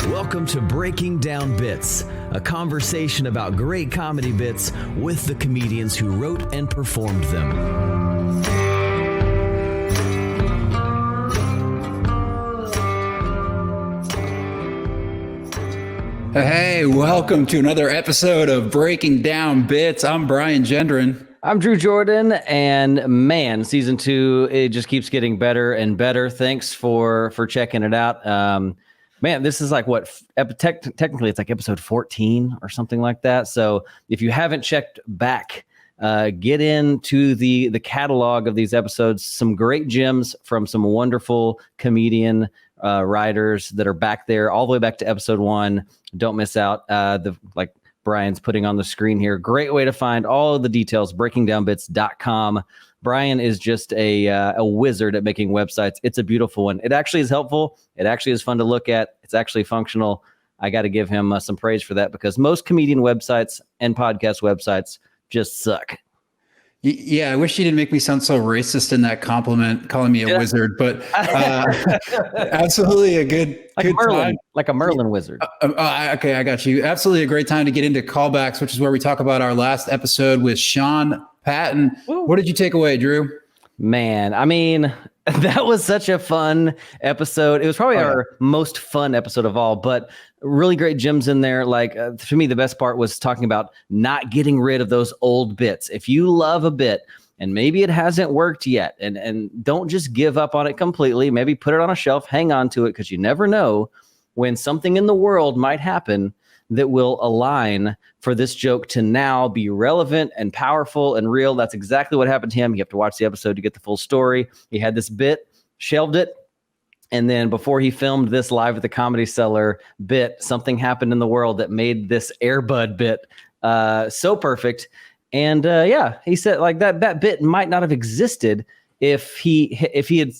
Welcome to Breaking Down Bits, a conversation about great comedy bits with the comedians who wrote and performed them. Hey, welcome to another episode of Breaking Down Bits. I'm Brian Gendron. I'm Drew Jordan, and man, season 2, it just keeps getting better and better. Thanks for checking it out. Man, this is like technically it's like episode 14 or something like that. So if you haven't checked back, get into the catalog of these episodes. Some great gems from some wonderful comedian writers that are back there, all the way back to episode 1. Don't miss out. Like Brian's putting on the screen here. Great way to find all of the details, breakingdownbits.com. Brian is just a wizard at making websites. It's a beautiful one. It actually is helpful. It actually is fun to look at. It's actually functional. I got to give him some praise for that, because most comedian websites and podcast websites just suck. Yeah, I wish you didn't make me sound so racist in that compliment, calling me a wizard, but absolutely a good Merlin, time. like a Merlin wizard. Okay, I got you. Absolutely a great time to get into callbacks, which is where we talk about our last episode with Sean Patton. Woo. What did you take away, Drew? Man, I mean, that was such a fun episode. It was probably our most fun episode of all, but really great gems in there. Like, to me, the best part was talking about not getting rid of those old bits. If you love a bit and maybe it hasn't worked yet, and don't just give up on it completely, maybe put it on a shelf, hang on to it, because you never know when something in the world might happen that will align for this joke to now be relevant and powerful and real. That's exactly what happened to him. You have to watch the episode to get the full story. He had this bit, shelved it, and then before he filmed this live at the Comedy Cellar bit, something happened in the world that made this Air Bud bit so perfect. And he said like that bit might not have existed if he had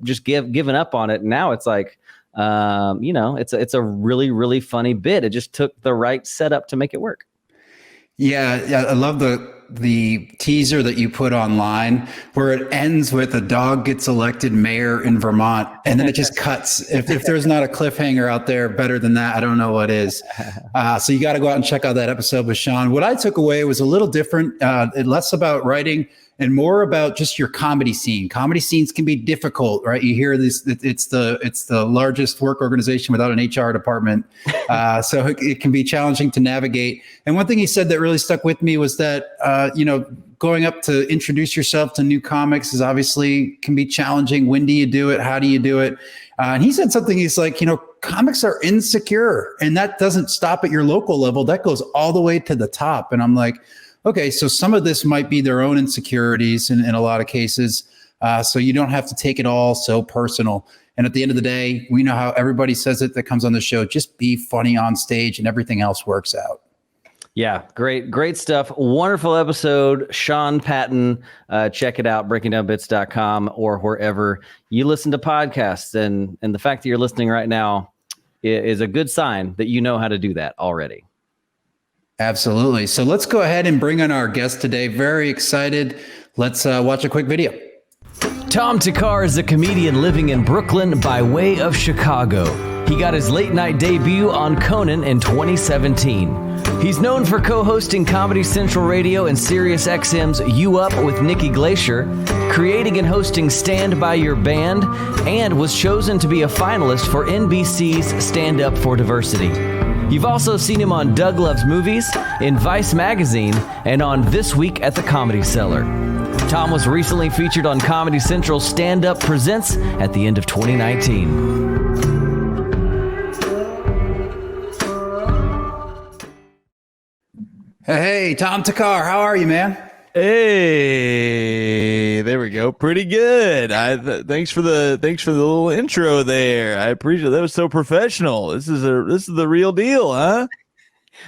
just given up on it. Now it's like, it's a really, really funny bit. It just took the right setup to make it work. Yeah, I love the teaser that you put online where it ends with a dog gets elected mayor in Vermont, and then it just cuts. If there's not a cliffhanger out there better than that, I don't know what is. So you got to go out and check out that episode with Sean. What I took away was a little different, less about writing and more about just your comedy scene. Comedy scenes can be difficult, right? You hear this, it's the largest work organization without an HR department. So it can be challenging to navigate. And one thing he said that really stuck with me was that, going up to introduce yourself to new comics is obviously can be challenging. When do you do it? How do you do it? And he said something, he's like, comics are insecure, and that doesn't stop at your local level. That goes all the way to the top. And I'm like, okay, so some of this might be their own insecurities in a lot of cases. So you don't have to take it all so personal. And at the end of the day, we know how everybody says it that comes on the show, just be funny on stage and everything else works out. Yeah, great stuff. Wonderful episode. Sean Patton, check it out, breakingdownbits.com or wherever you listen to podcasts. And the fact that you're listening right now is a good sign that you know how to do that already. Absolutely. So let's go ahead and bring on our guest today. Very excited. Let's watch a quick video. Tom Thakkar is a comedian living in Brooklyn by way of Chicago. He got his late night debut on Conan in 2017. He's known for co-hosting Comedy Central Radio and Sirius XM's You Up with Nikki Glacier, creating and hosting Stand By Your Band, and was chosen to be a finalist for NBC's Stand Up for Diversity. You've also seen him on Doug Loves Movies, in Vice Magazine, and on This Week at the Comedy Cellar. Tom was recently featured on Comedy Central's Stand Up Presents at the end of 2019. Hey, Tom Thakkar, how are you, man? Hey, there we go. Pretty good. Thanks for the little intro there. I appreciate it. That was so professional. This is the real deal, huh?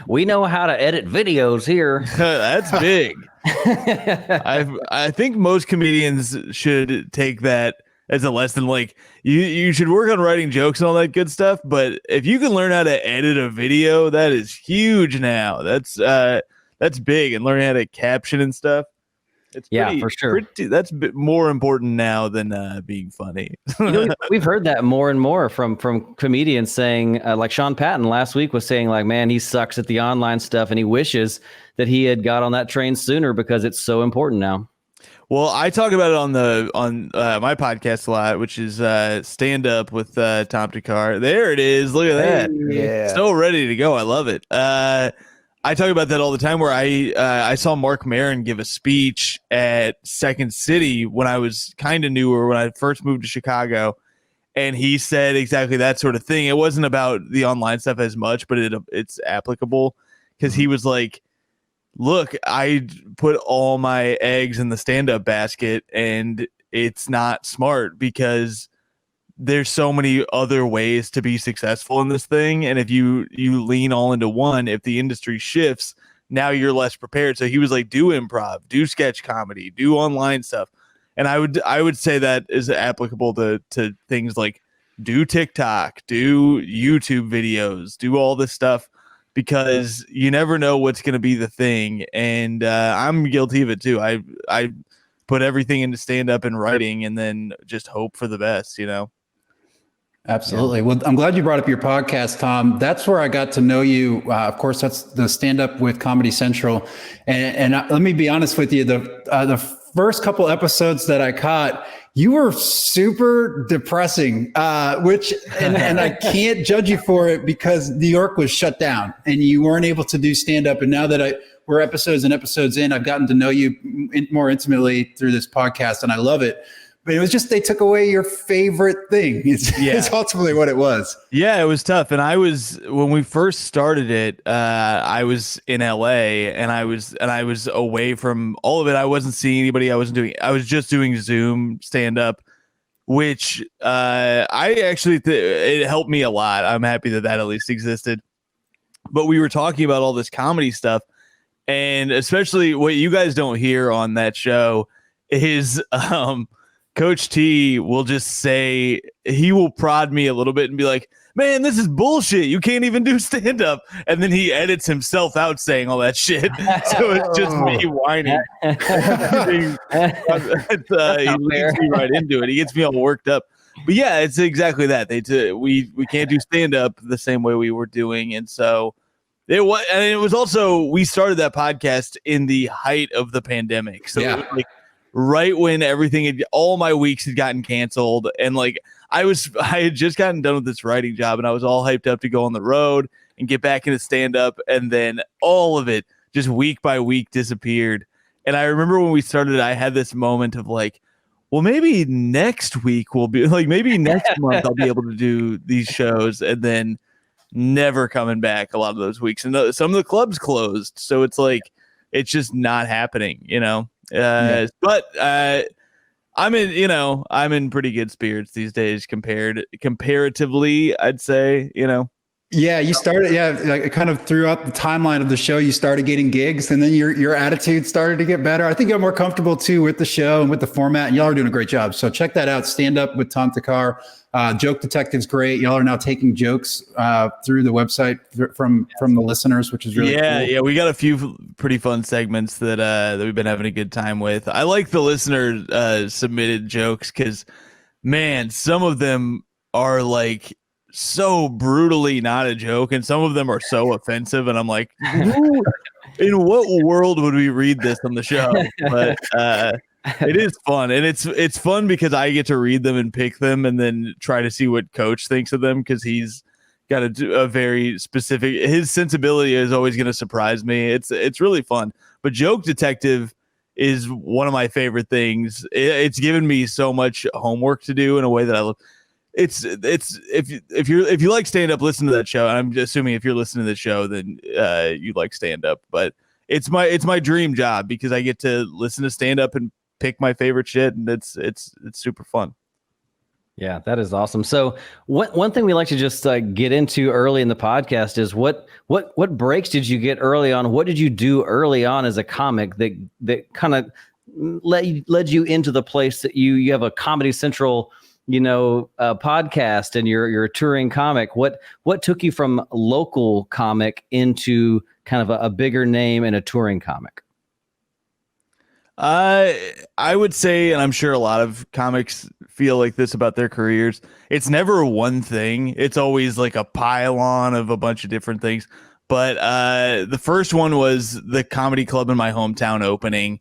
We know how to edit videos here. That's big. I think most comedians should take that as a lesson. Like you should work on writing jokes and all that good stuff. But if you can learn how to edit a video, that is huge now. That's big, and learning how to caption and stuff. It's for sure. That's a bit more important now than being funny. We've heard that more and more from comedians saying, like Sean Patton last week was saying, like, man, he sucks at the online stuff, and he wishes that he had got on that train sooner because it's so important now. Well, I talk about it on my podcast a lot, which is Stand Up with Tom Thakkar. There it is. Look at that. Yeah. So ready to go. I love it. I talk about that all the time where I saw Mark Maron give a speech at Second City when I was kind of newer, when I first moved to Chicago. And he said exactly that sort of thing. It wasn't about the online stuff as much, but it's applicable because he was like, look, I put all my eggs in the stand-up basket, and it's not smart because there's so many other ways to be successful in this thing. And if you lean all into one, if the industry shifts, now you're less prepared. So he was like, do improv, do sketch comedy, do online stuff. And I would say that is applicable to things like do TikTok, do YouTube videos, do all this stuff, because you never know what's going to be the thing. And I'm guilty of it too. I put everything into stand up and writing and then just hope for the best, you know? Absolutely. Well, I'm glad you brought up your podcast, Tom. That's where I got to know you. Of course, that's the Stand Up with Comedy Central. And let me be honest with you. The first couple episodes that I caught, you were super depressing, and I can't judge you for it because New York was shut down and you weren't able to do stand up. And now that we're episodes and episodes in, I've gotten to know you more intimately through this podcast, and I love it. But it was just, they took away your favorite thing. It's ultimately what it was. Yeah, it was tough. And when we first started it, I was in LA and I was away from all of it. I wasn't seeing anybody. I was just doing Zoom stand up, which I actually, it helped me a lot. I'm happy that at least existed. But we were talking about all this comedy stuff, and especially what you guys don't hear on that show is, Coach T will just say, he will prod me a little bit and be like, man, this is bullshit. You can't even do stand up. And then he edits himself out saying all that shit. So it's just me whining. He leads me right into it. He gets me all worked up. But yeah, it's exactly that. We can't do stand up the same way we were doing. And so it was also, we started that podcast in the height of the pandemic. So it was like, right when all my weeks had gotten canceled, and like I had just gotten done with this writing job, and I was all hyped up to go on the road and get back into stand up, and then all of it just week by week disappeared. And I remember when we started, I had this moment of like, well, maybe next week will be like, maybe next month I'll be able to do these shows, and then never coming back a lot of those weeks. And some of the clubs closed, so it's like it's just not happening, you know. But I'm in pretty good spirits these days comparatively, I'd say, you know. Yeah, you started. Yeah, like kind of throughout the timeline of the show, you started getting gigs, and then your attitude started to get better. I think I'm more comfortable too with the show and with the format. And y'all are doing a great job. So check that out. Stand Up with Tom Thakkar. Joke Detective's great. Y'all are now taking jokes through the website from the listeners, which is really cool. Yeah. We got a few pretty fun segments that we've been having a good time with. I like the listener submitted jokes because, man, some of them are like so brutally not a joke, and some of them are so offensive, and I'm like, in what world would we read this on the show? But it is fun, and it's fun because I get to read them and pick them and then try to see what Coach thinks of them, because he's got a very specific, his sensibility is always going to surprise me. It's really fun. But Joke Detective is one of my favorite things. It's given me so much homework to do in a way that I love. It's if you like stand up, listen to that show. And I'm assuming if you're listening to the show, then you like stand up. But it's my dream job because I get to listen to stand up and pick my favorite shit, and it's super fun. Yeah, that is awesome. So one thing we like to just get into early in the podcast is what breaks did you get early on? What did you do early on as a comic that kind of led you into the place that you have a Comedy Central podcast, and you're a touring comic. What took you from local comic into kind of a bigger name and a touring comic? I would say, and I'm sure a lot of comics feel like this about their careers, it's never one thing. It's always like a pile-on of a bunch of different things. But the first one was the comedy club in my hometown opening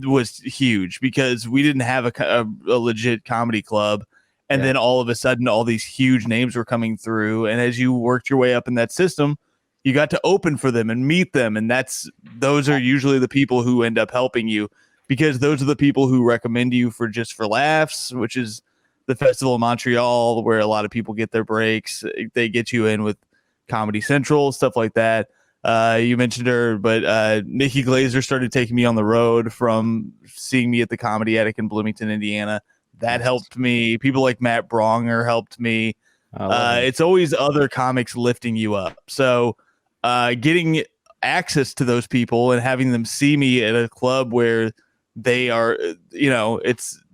was huge because we didn't have a legit comedy club. And then all of a sudden, all these huge names were coming through. And as you worked your way up in that system, you got to open for them and meet them. And those are usually the people who end up helping you, because those are the people who recommend you for Just for Laughs, which is the festival in Montreal where a lot of people get their breaks. They get you in with Comedy Central, stuff like that. You mentioned her, but Nikki Glazer started taking me on the road from seeing me at the Comedy Attic in Bloomington, Indiana. That helped me. People like Matt Bronger helped me. It's always other comics lifting you up. So getting access to those people and having them see me at a club where they are,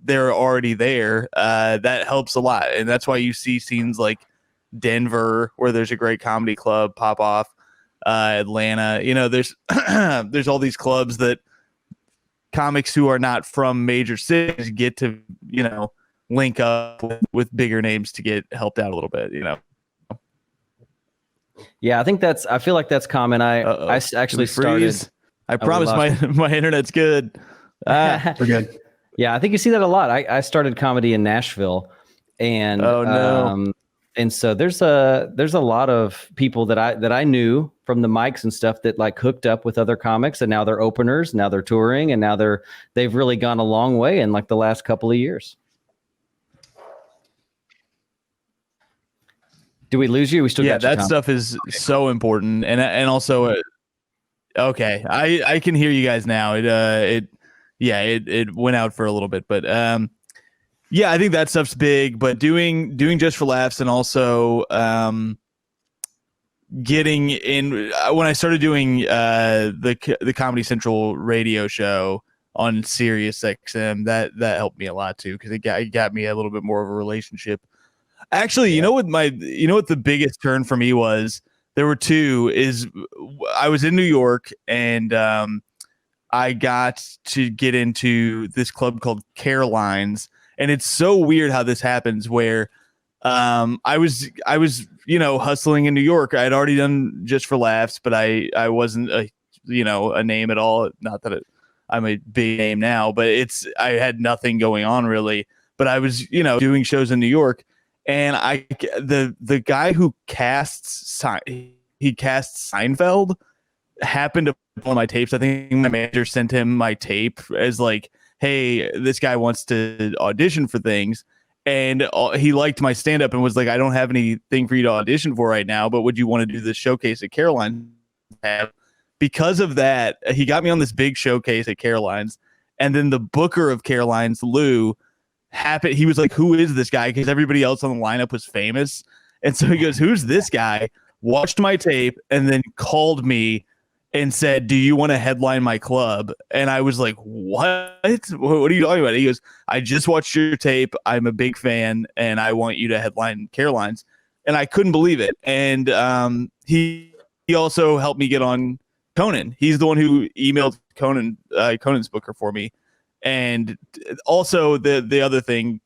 they're already there, that helps a lot. And that's why you see scenes like Denver, where there's a great comedy club, pop off. Atlanta, there's all these clubs that comics who are not from major cities get to, link up with bigger names to get helped out a little bit, Yeah, I feel like that's common. I actually started. I promise my internet's good. We're good. Yeah, I think you see that a lot. I started comedy in Nashville, and and so there's a lot of people that I knew from the mics and stuff that like hooked up with other comics, and now they're openers, now they're touring, and now they've really gone a long way in like the last couple of years. Do we lose you? We still got that stuff is so important, and also okay, I can hear you guys now. It went out for a little bit, but yeah, I think that stuff's big. But doing Just for Laughs, and also getting in when I started doing the Comedy Central radio show on Sirius XM, that helped me a lot too, because it got me a little bit more of a relationship. Actually, you know what the biggest turn for me was? There were two. Is I was in New York, and I got to get into this club called Caroline's, and it's so weird how this happens. Where I was hustling in New York. I had already done Just for Laughs, but I wasn't a name at all. Not that I'm a big name now, but I had nothing going on really. But I was doing shows in New York. And the guy who casts Seinfeld happened to pull my tapes. I think my manager sent him my tape as like, hey, this guy wants to audition for things. And he liked my stand-up and was like, I don't have anything for you to audition for right now, but would you want to do this showcase at Caroline? Because of that, he got me on this big showcase at Caroline's. And then the booker of Caroline's, Lou, he was like, who is this guy? Because everybody else on the lineup was famous. And so he goes, who's this guy? Watched my tape and then called me and said, do you want to headline my club? And I was like, what are you talking about? He goes, I just watched your tape. I'm a big fan and I want you to headline Caroline's. And I couldn't believe it. And he also helped me get on Conan. He's the one who emailed Conan's booker for me. And also the other thing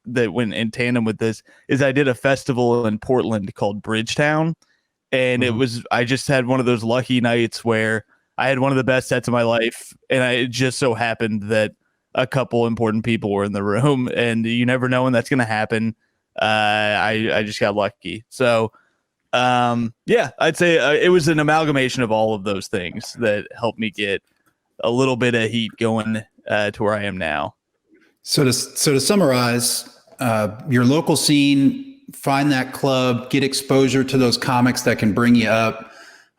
that went in tandem with this is I did a festival in Portland called Bridgetown. And I just had one of those lucky nights where I had one of the best sets of my life. And it just so happened that a couple important people were in the room, and you never know when that's going to happen. I just got lucky. So, I'd say it was an amalgamation of all of those things that helped me get a little bit of heat going to where I am now. So to summarize, your local scene, find that club, get exposure to those comics that can bring you up,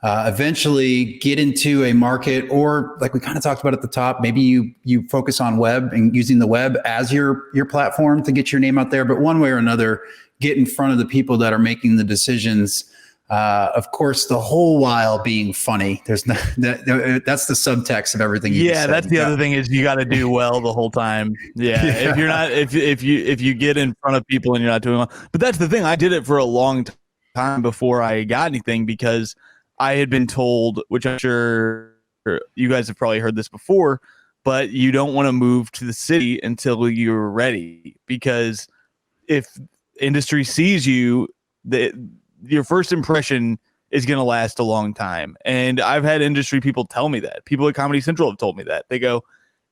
eventually get into a market, or like we kind of talked about at the top, maybe you focus on web and using the web as your platform to get your name out there. But one way or another, get in front of the people that are making the decisions. Of course, the whole while being funny. That's the subtext of everything. That's the other thing is you got to do well the whole time. Yeah. If you're not, if you get in front of people and you're not doing well, but that's the thing. I did it for a long time before I got anything, because I had been told, which I'm sure you guys have probably heard this before, but you don't want to move to the city until you're ready, because if industry sees you, your first impression is going to last a long time. And I've had industry people tell me that. People at Comedy Central have told me that. They go,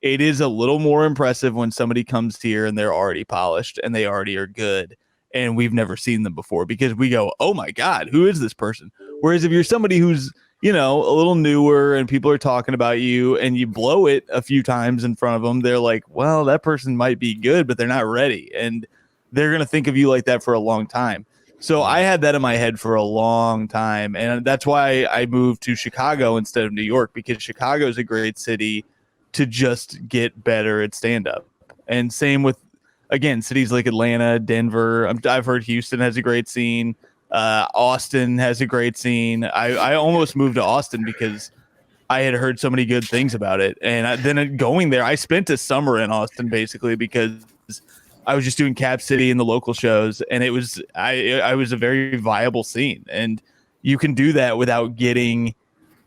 it is a little more impressive when somebody comes here and they're already polished and they already are good, and we've never seen them before, because we go, oh my God, who is this person? Whereas if you're somebody who's, a little newer and people are talking about you and you blow it a few times in front of them, they're like, well, that person might be good, but they're not ready. And they're going to think of you like that for a long time. So I had that in my head for a long time. And that's why I moved to Chicago instead of New York, because Chicago is a great city to just get better at stand-up. And same with, again, cities like Atlanta, Denver. I've heard Houston has a great scene. Austin has a great scene. I almost moved to Austin because I had heard so many good things about it. And then going there, I spent a summer in Austin basically because I was just doing Cap City and the local shows, and it was I was a very viable scene. And you can do that without getting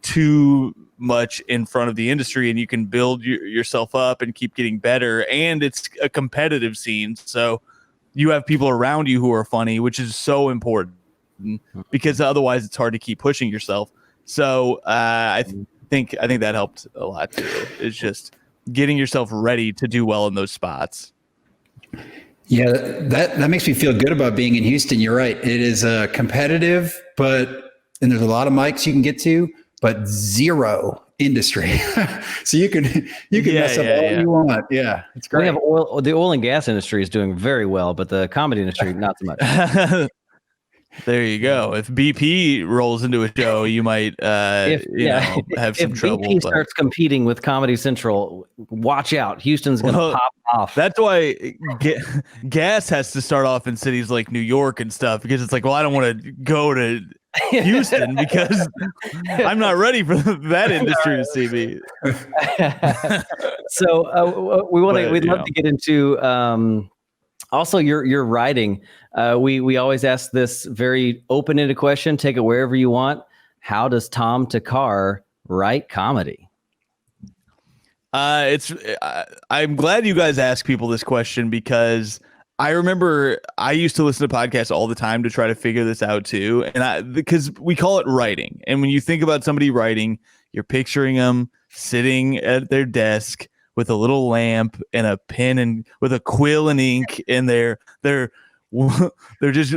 too much in front of the industry, and you can build yourself up and keep getting better. And it's a competitive scene, so you have people around you who are funny, which is so important, because otherwise it's hard to keep pushing yourself. So I think that helped a lot too. It's just getting yourself ready to do well in those spots. Yeah, that makes me feel good about being in Houston. You're right. It is competitive, and there's a lot of mics you can get to, but zero industry. So you can mess up all you want. Yeah, it's great. We have the oil and gas industry is doing very well, but the comedy industry not so much. There you go. If BP rolls into a show, you might have some trouble. If BP starts competing with Comedy Central, watch out. Houston's going to pop off. That's why gas has to start off in cities like New York and stuff, because it's like, well, I don't want to go to Houston because I'm not ready for that industry to see me. So we'd love to get into also your writing. We always ask this very open-ended question. Take it wherever you want. How does Tom Thakkar write comedy? I'm glad you guys ask people this question, because I remember I used to listen to podcasts all the time to try to figure this out too. And because we call it writing. And when you think about somebody writing, you're picturing them sitting at their desk with a little lamp and a pen and with a quill and ink, and they're just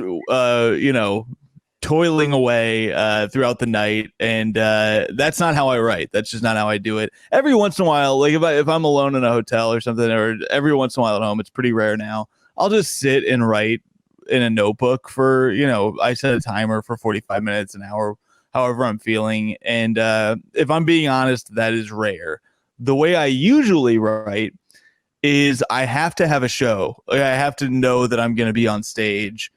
toiling away throughout the night. And that's not how I write. That's just not how I do it. Every once in a while, like if I'm alone in a hotel or something, or every once in a while at home, it's pretty rare now, I'll just sit and write in a notebook for, I set a timer for 45 minutes, an hour, however I'm feeling. And if I'm being honest, that is rare. The way I usually write is I have to have a show. I have to know that I'm going to be on stage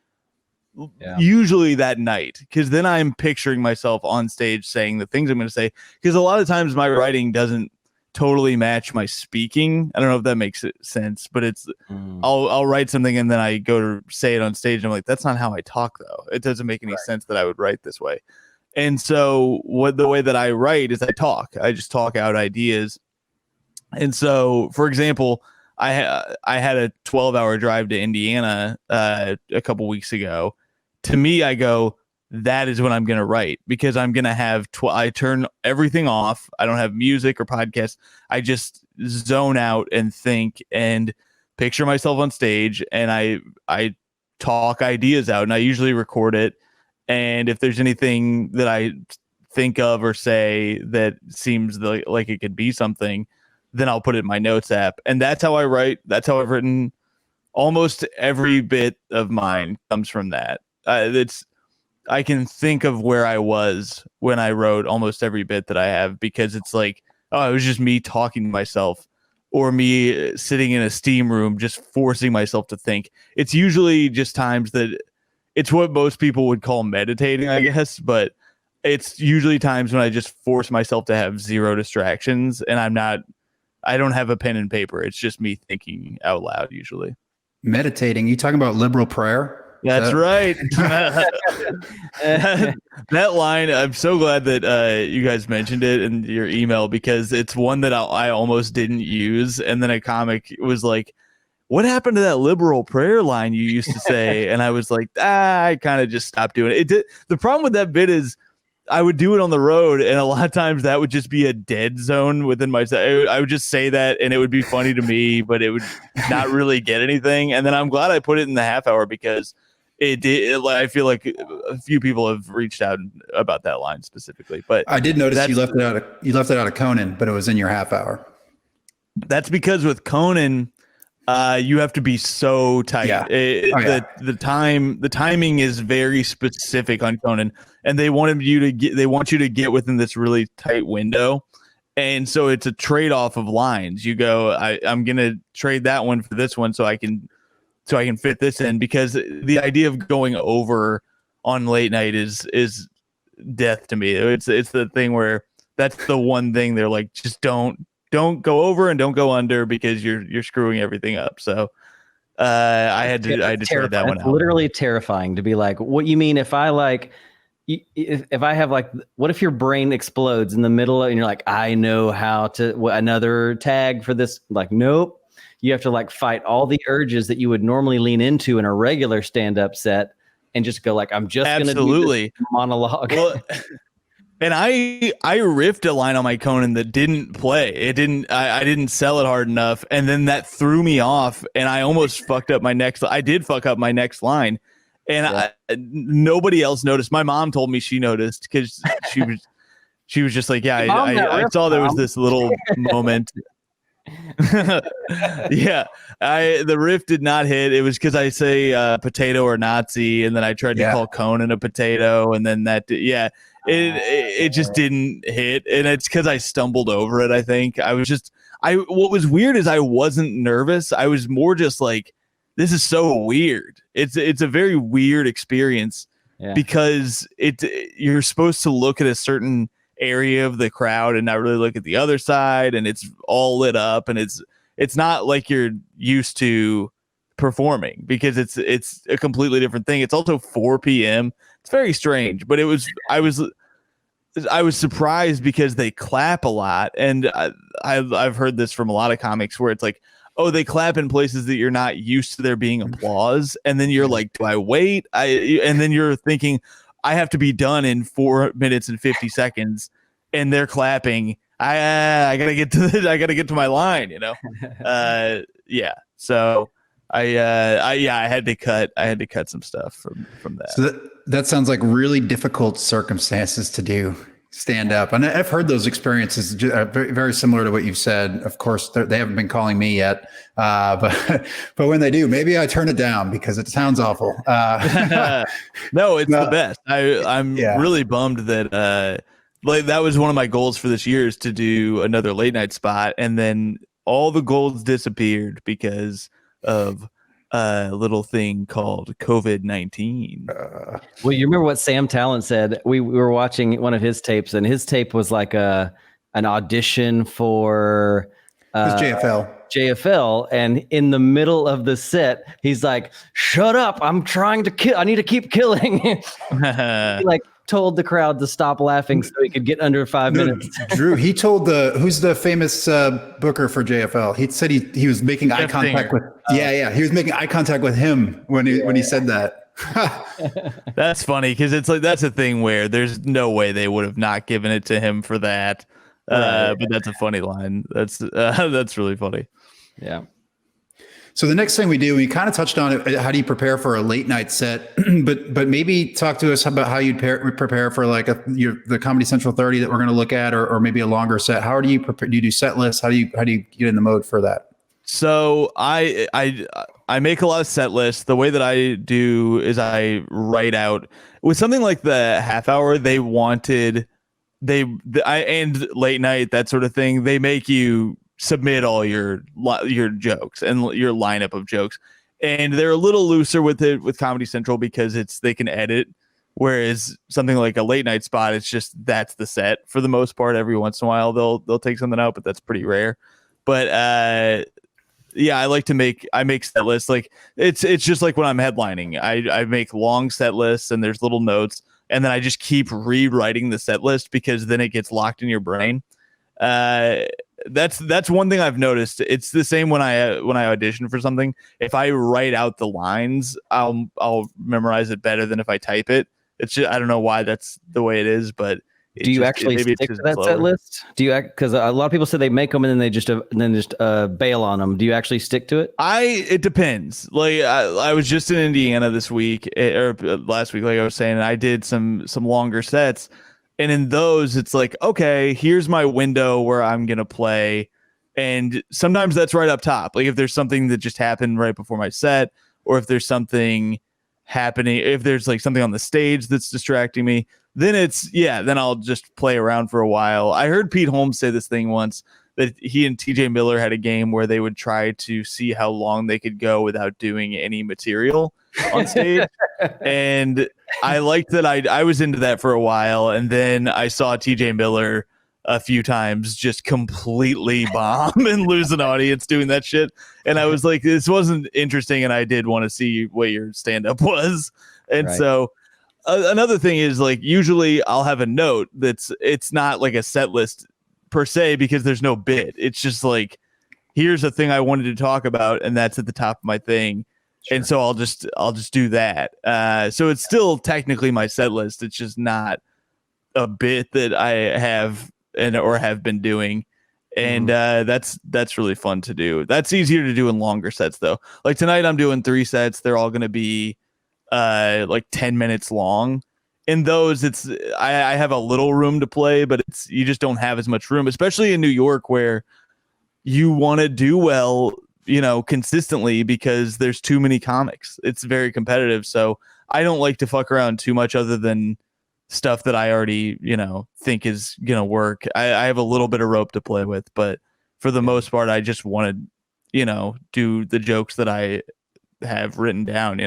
usually that night, because then I'm picturing myself on stage saying the things I'm going to say, because a lot of times my writing doesn't totally match my speaking. I don't know if that makes sense, but it's I'll write something and then I go to say it on stage and I'm like, that's not how I talk though. It doesn't make any sense that I would write this way. And so the way that I write is I just talk out ideas. And so, for example, I had a 12-hour drive to Indiana a couple weeks ago. To me, I go, that is when I'm going to write, because I'm going to have I turn everything off. I don't have music or podcasts. I just zone out and think and picture myself on stage, and I talk ideas out, and I usually record it. And if there's anything that I think of or say that seems like it could be something, then I'll put it in my notes app. And that's how I write. That's how I've written. Almost every bit of mine comes from that. I can think of where I was when I wrote almost every bit that I have, because it's like, oh, it was just me talking to myself, or me sitting in a steam room, just forcing myself to think. It's usually just times that it's what most people would call meditating, I guess, but it's usually times when I just force myself to have zero distractions, and I don't have a pen and paper. It's just me thinking out loud usually. Meditating. You talking about liberal prayer? That's right. That line, I'm so glad that you guys mentioned it in your email, because it's one that I almost didn't use. And then a comic was like, what happened to that liberal prayer line you used to say? And I was like, I kind of just stopped doing it. The problem with that bit is I would do it on the road, and a lot of times that would just be a dead zone within myself. I would just say that, and it would be funny to me, but it would not really get anything. And then I'm glad I put it in the half hour, because it did. I feel like a few people have reached out about that line specifically. But I did notice you left it out. You left it out of Conan, but it was in your half hour. That's because with Conan, you have to be so tight. Yeah. The timing is very specific on Conan, and they want you to get within this really tight window. And so it's a trade-off of lines. You go, I'm gonna trade that one for this one so I can fit this in, because the idea of going over on late night is death to me. It's the thing where that's the one thing they're like, just don't go over and don't go under, because you're screwing everything up. So I had to trade that one out. Literally terrifying to be like, what you mean if I like, if I have like, what if your brain explodes in the middle and you're like, I know how to another tag for this? Like, nope. You have to like fight all the urges that you would normally lean into in a regular stand-up set and just go like, I'm just going to do this monologue. Well, and I riffed a line on my Conan that didn't play. I didn't sell it hard enough, and then that threw me off, and I almost fucked up my next. I did fuck up my next line, and nobody else noticed. My mom told me she noticed, because she was just like, yeah, I saw there was this little moment. Yeah, the riff did not hit. It was because I say potato or Nazi, and then I tried to call Conan a potato, and then it just didn't hit, and it's because I stumbled over it. I think what was weird is I wasn't nervous. I was more just like, this is so weird. It's a very weird experience, because you're supposed to look at a certain area of the crowd and not really look at the other side, and it's all lit up, and it's not like you're used to performing, because it's a completely different thing. It's also 4 p.m. It's very strange, but I was surprised because they clap a lot, and I've heard this from a lot of comics where it's like, oh, they clap in places that you're not used to there being applause, and then you're like, do I wait? And then you're thinking, I have to be done in 4 minutes and 50 seconds, and they're clapping. I gotta get to this. I gotta get to my line, you know? Yeah. So I had to cut some stuff from that. So that sounds like really difficult circumstances to do stand up. And I've heard those experiences very, very similar to what you've said. Of course, they haven't been calling me yet, but when they do, maybe I turn it down because it sounds awful. No, it's the best. I'm really bummed that like that was one of my goals for this year, is to do another late night spot, and then all the goals disappeared because of a little thing called COVID-19. Well, you remember what Sam Talent said? We were watching one of his tapes, and his tape was like an audition for JFL, and in the middle of the set, he's like, "Shut up! I'm trying to kill. I need to keep killing." He like told the crowd to stop laughing so he could get under 5 minutes. Drew, he told who's the famous booker for JFL? He said he was making eye contact with. He was making eye contact with him when he said that. That's funny, because it's like, that's a thing where there's no way they would have not given it to him for that. But that's a funny line. That's really funny. Yeah. So the next thing we kind of touched on it. How do you prepare for a late night set? but maybe talk to us about how you'd prepare for like the Comedy Central 30 that we're going to look at, or maybe a longer set. How do you prepare? Do you do set lists? How do you get in the mode for that? So I make a lot of set lists. The way that I do is I write out with something like the half hour. And late night, that sort of thing. They make you submit all your jokes and your lineup of jokes, and they're a little looser with it with Comedy Central because they can edit, whereas something like a late night spot, it's just that's the set for the most part. Every once in a while they'll take something out, but that's pretty rare. But yeah, I make set lists. Like it's just like when I'm headlining, I make long set lists and there's little notes, and then I just keep rewriting the set list because then it gets locked in your brain. That's one thing I've noticed. It's the same when I audition for something. If I write out the lines, I'll memorize it better than if I type it. It's just, I don't know why that's the way it is, but do you actually stick to that set list? Do you because a lot of people say they make them and then they just bail on them. Do you actually stick to it? It depends. Like I was just in Indiana this week or last week, like I was saying, and I did some longer sets. And in those, it's like, okay, here's my window where I'm going to play. And sometimes that's right up top. Like if there's something that just happened right before my set, or if there's something happening, if there's like something on the stage that's distracting me, then then I'll just play around for a while. I heard Pete Holmes say this thing once that he and TJ Miller had a game where they would try to see how long they could go without doing any material on stage. And I liked that. I was into that for a while. And then I saw TJ Miller a few times just completely bomb and lose an audience doing that shit. And I was like, this wasn't interesting. And I did want to see what your stand-up was. And so another thing is like, usually I'll have a note it's not like a set list per se, because there's no bit. It's just like, here's a thing I wanted to talk about. And that's at the top of my thing. Sure. And so I'll just do that. So it's still technically my set list. It's just not a bit that I have or have been doing. And that's really fun to do. That's easier to do in longer sets though. Like tonight I'm doing 3 sets. They're all going to be like 10 minutes long. In those, I have a little room to play, but you just don't have as much room, especially in New York where you want to do well, consistently, because there's too many comics. It's very competitive. So I don't like to fuck around too much other than stuff that I already, think is going to work. I have a little bit of rope to play with, but for the most part, I just want to, do the jokes that I have written down,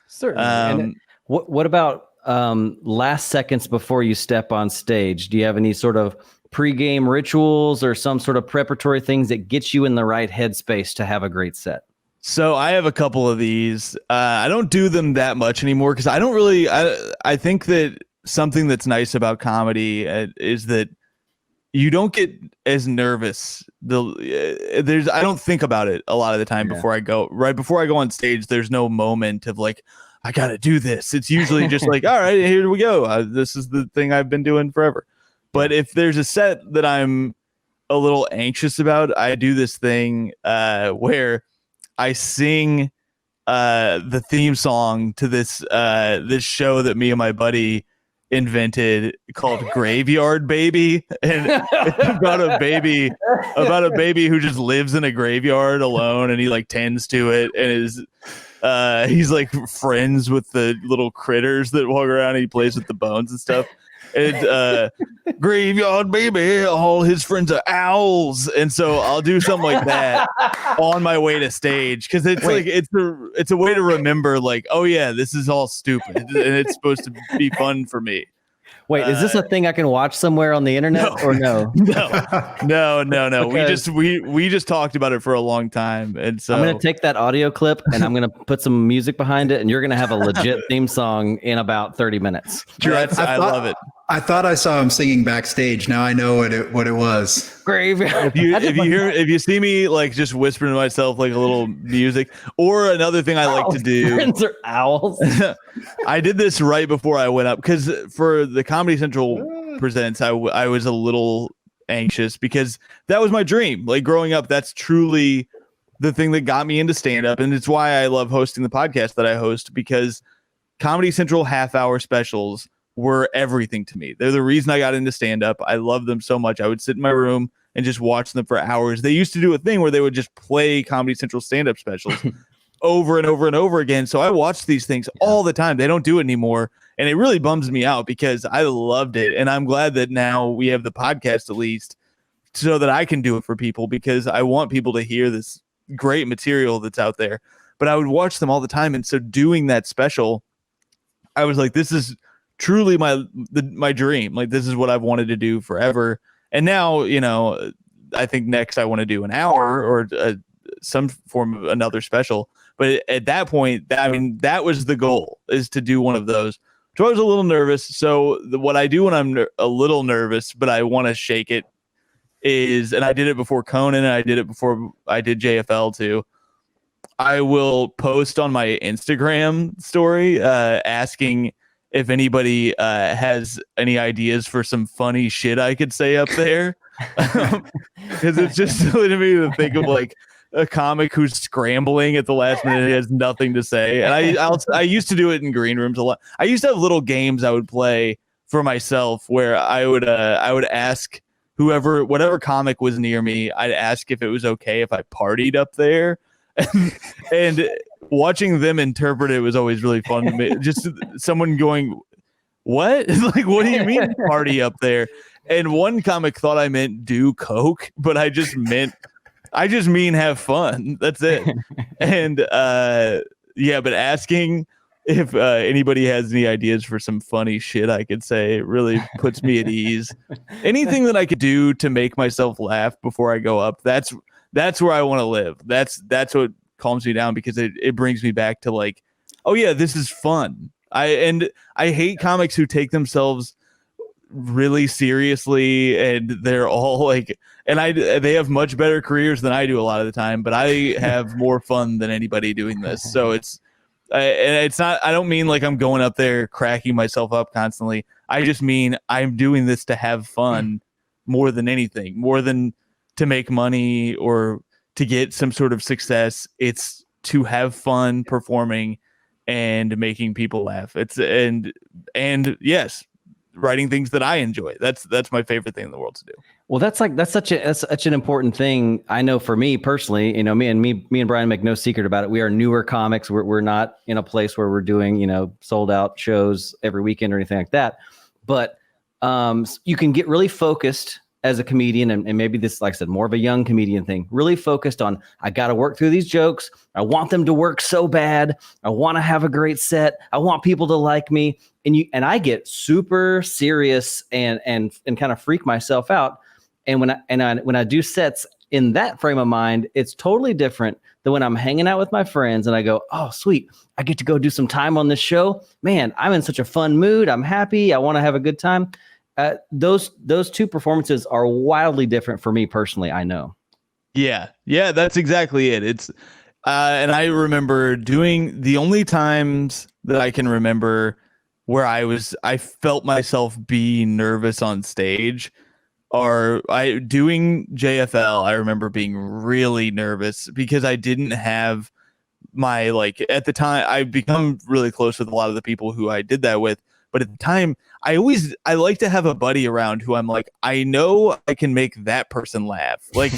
Certainly. And what about last seconds before you step on stage? Do you have any sort of pregame rituals or some sort of preparatory things that get you in the right headspace to have a great set? So I have a couple of these. I don't do them that much anymore because I don't really. I think that something that's nice about comedy is that you don't get as nervous. I don't think about it a lot of the time before I go. Right before I go on stage, there's no moment of like, I got to do this. It's usually just like, all right, here we go. This is the thing I've been doing forever. But if there's a set that I'm a little anxious about, I do this thing where I sing the theme song to this show that me and my buddy invented called Graveyard Baby. And it's about a baby who just lives in a graveyard alone, and he like tends to it and he's like friends with the little critters that walk around, and he plays with the bones and stuff. And Graveyard Baby, all his friends are owls. And so I'll do something like that on my way to stage, because it's like it's a way to remember, like, oh yeah, this is all stupid and it's supposed to be fun for me. Wait, is this a thing I can watch somewhere on the internet or no? No. We just talked about it for a long time. And so I'm going to take that audio clip and I'm going to put some music behind it, and you're going to have a legit theme song in about 30 minutes. I love it. I thought I saw him singing backstage. Now I know what it was. Graveyard. If you see me like just whispering to myself like a little music, or another thing I like to do. Friends are owls. I did this right before I went up, because for the Comedy Central Presents, I was a little anxious because that was my dream. Like growing up, that's truly the thing that got me into stand-up, and it's why I love hosting the podcast that I host, because Comedy Central half-hour specials were everything to me. They're the reason I got into stand-up. I love them so much. I would sit in my room and just watch them for hours. They used to do a thing where they would just play Comedy Central stand-up specials over and over and over again. So I watched these things all the time. They don't do it anymore. And it really bums me out because I loved it. And I'm glad that now we have the podcast, at least, so that I can do it for people, because I want people to hear this great material that's out there. But I would watch them all the time. And so doing that special, I was like, this is truly my dream. Like, this is what I've wanted to do forever. And now, I think next I want to do an hour or some form of another special. But at that point, that was the goal, is to do one of those. So I was a little nervous. So what I do when I'm a little nervous, but I want to shake it, is, and I did it before Conan, and I did it before I did JFL too. I will post on my Instagram story asking if anybody has any ideas for some funny shit I could say up there. Because it's just silly to me to think of like a comic who's scrambling at the last minute and has nothing to say. And I used to do it in green rooms a lot. I used to have little games I would play for myself where I would ask whatever comic was near me, I'd ask if it was okay if I partied up there. And watching them interpret it was always really fun to me. Just someone going, what? Like, what do you mean party up there? And one comic thought I meant do coke, but I just mean have fun. That's it. And but asking if anybody has any ideas for some funny shit I could say really puts me at ease. Anything that I could do to make myself laugh before I go up, that's where I want to live. That's what calms me down, because it brings me back to like, oh yeah, this is fun. I hate comics who take themselves really seriously, and they're all like, and they have much better careers than I do a lot of the time, but I have more fun than anybody doing this. So and it's not, I don't mean like I'm going up there cracking myself up constantly. I just mean I'm doing this to have fun more than anything, more than to make money or to get some sort of success. It's to have fun performing and making people laugh. And yes, writing things that I enjoy. That's my favorite thing in the world to do. Well, that's such an important thing. I know for me personally, me and Brian make no secret about it. We are newer comics. We're not in a place where we're doing, sold out shows every weekend or anything like that. But you can get really focused as a comedian, and maybe this, like I said, more of a young comedian thing, really focused on, I got to work through these jokes. I want them to work so bad. I want to have a great set. I want people to like me. And I get super serious and kind of freak myself out. And when I do sets in that frame of mind, it's totally different than when I'm hanging out with my friends and I go, oh, sweet, I get to go do some time on this show. Man, I'm in such a fun mood. I'm happy. I want to have a good time. Those two performances are wildly different for me personally, I know. Yeah, that's exactly it. It's and I remember doing, the only times that I can remember where I felt myself be nervous on stage are doing JFL. I remember being really nervous because I didn't have my, like, at the time, I've become really close with a lot of the people who I did that with. But at the time, I like to have a buddy around who I'm like, I know I can make that person laugh. Like,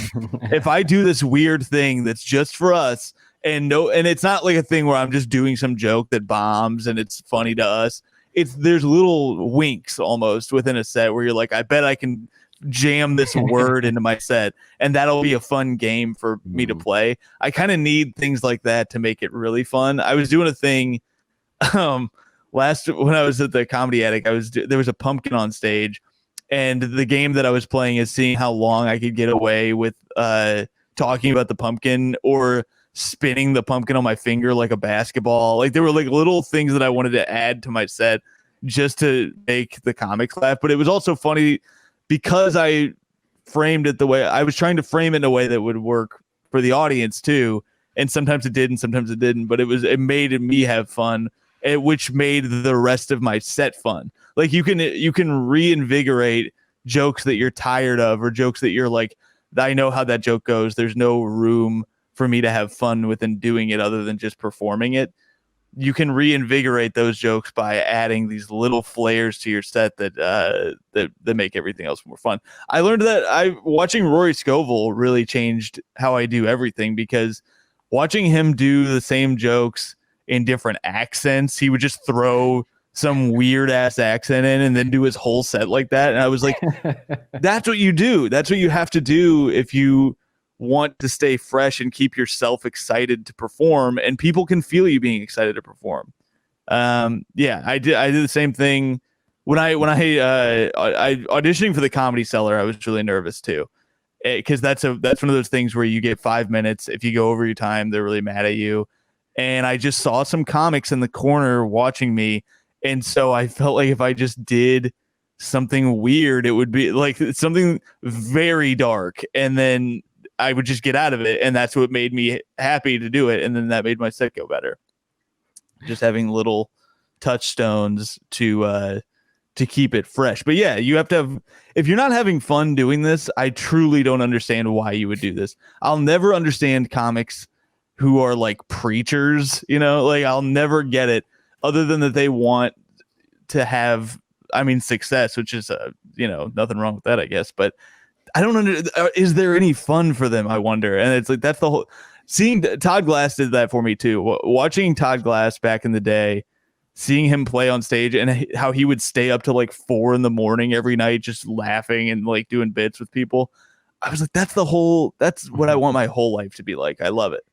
if I do this weird thing that's just for us, and it's not like a thing where I'm just doing some joke that bombs and it's funny to us. There's little winks almost within a set where you're like, I bet I can jam this word into my set, and that'll be a fun game for me to play. I kind of need things like that to make it really fun. I was doing a thing when I was at the Comedy Attic, there was a pumpkin on stage, and the game that I was playing is seeing how long I could get away with talking about the pumpkin or spinning the pumpkin on my finger like a basketball. Like, there were like little things that I wanted to add to my set just to make the comics laugh. But it was also funny because I framed it the way I was trying to frame it in a way that would work for the audience too. And sometimes it did and sometimes it didn't, but it made me have fun, which made the rest of my set fun. Like, you can reinvigorate jokes that you're tired of, or jokes that you're like, I know how that joke goes. There's no room for me to have fun within doing it other than just performing it. You can reinvigorate those jokes by adding these little flares to your set that make everything else more fun. I learned that watching Rory Scovel really changed how I do everything, because watching him do the same jokes in different accents, he would just throw some weird ass accent in and then do his whole set like that. And I was like, that's what you do. That's what you have to do if you want to stay fresh and keep yourself excited to perform, and people can feel you being excited to perform. I did the same thing when I auditioning for the Comedy Cellar. I was really nervous too. because that's one of those things where you get 5 minutes. If you go over your time, they're really mad at you. And I just saw some comics in the corner watching me, and so I felt like if I just did something weird, it would be like something very dark, and then I would just get out of it, and that's what made me happy to do it, and then that made my set go better. Just having little touchstones to keep it fresh. But yeah, you have to have, if you're not having fun doing this, I truly don't understand why you would do this. I'll never understand comics who are like preachers, like I'll never get it, other than that they want to have, success, which is nothing wrong with that, I guess, but I don't is there any fun for them, I wonder? And it's like, that's the whole, seeing Todd Glass did that for me too. Watching Todd Glass back in the day, seeing him play on stage and how he would stay up to like 4 a.m. every night, just laughing and like doing bits with people. I was like, that's what I want my whole life to be like. I love it.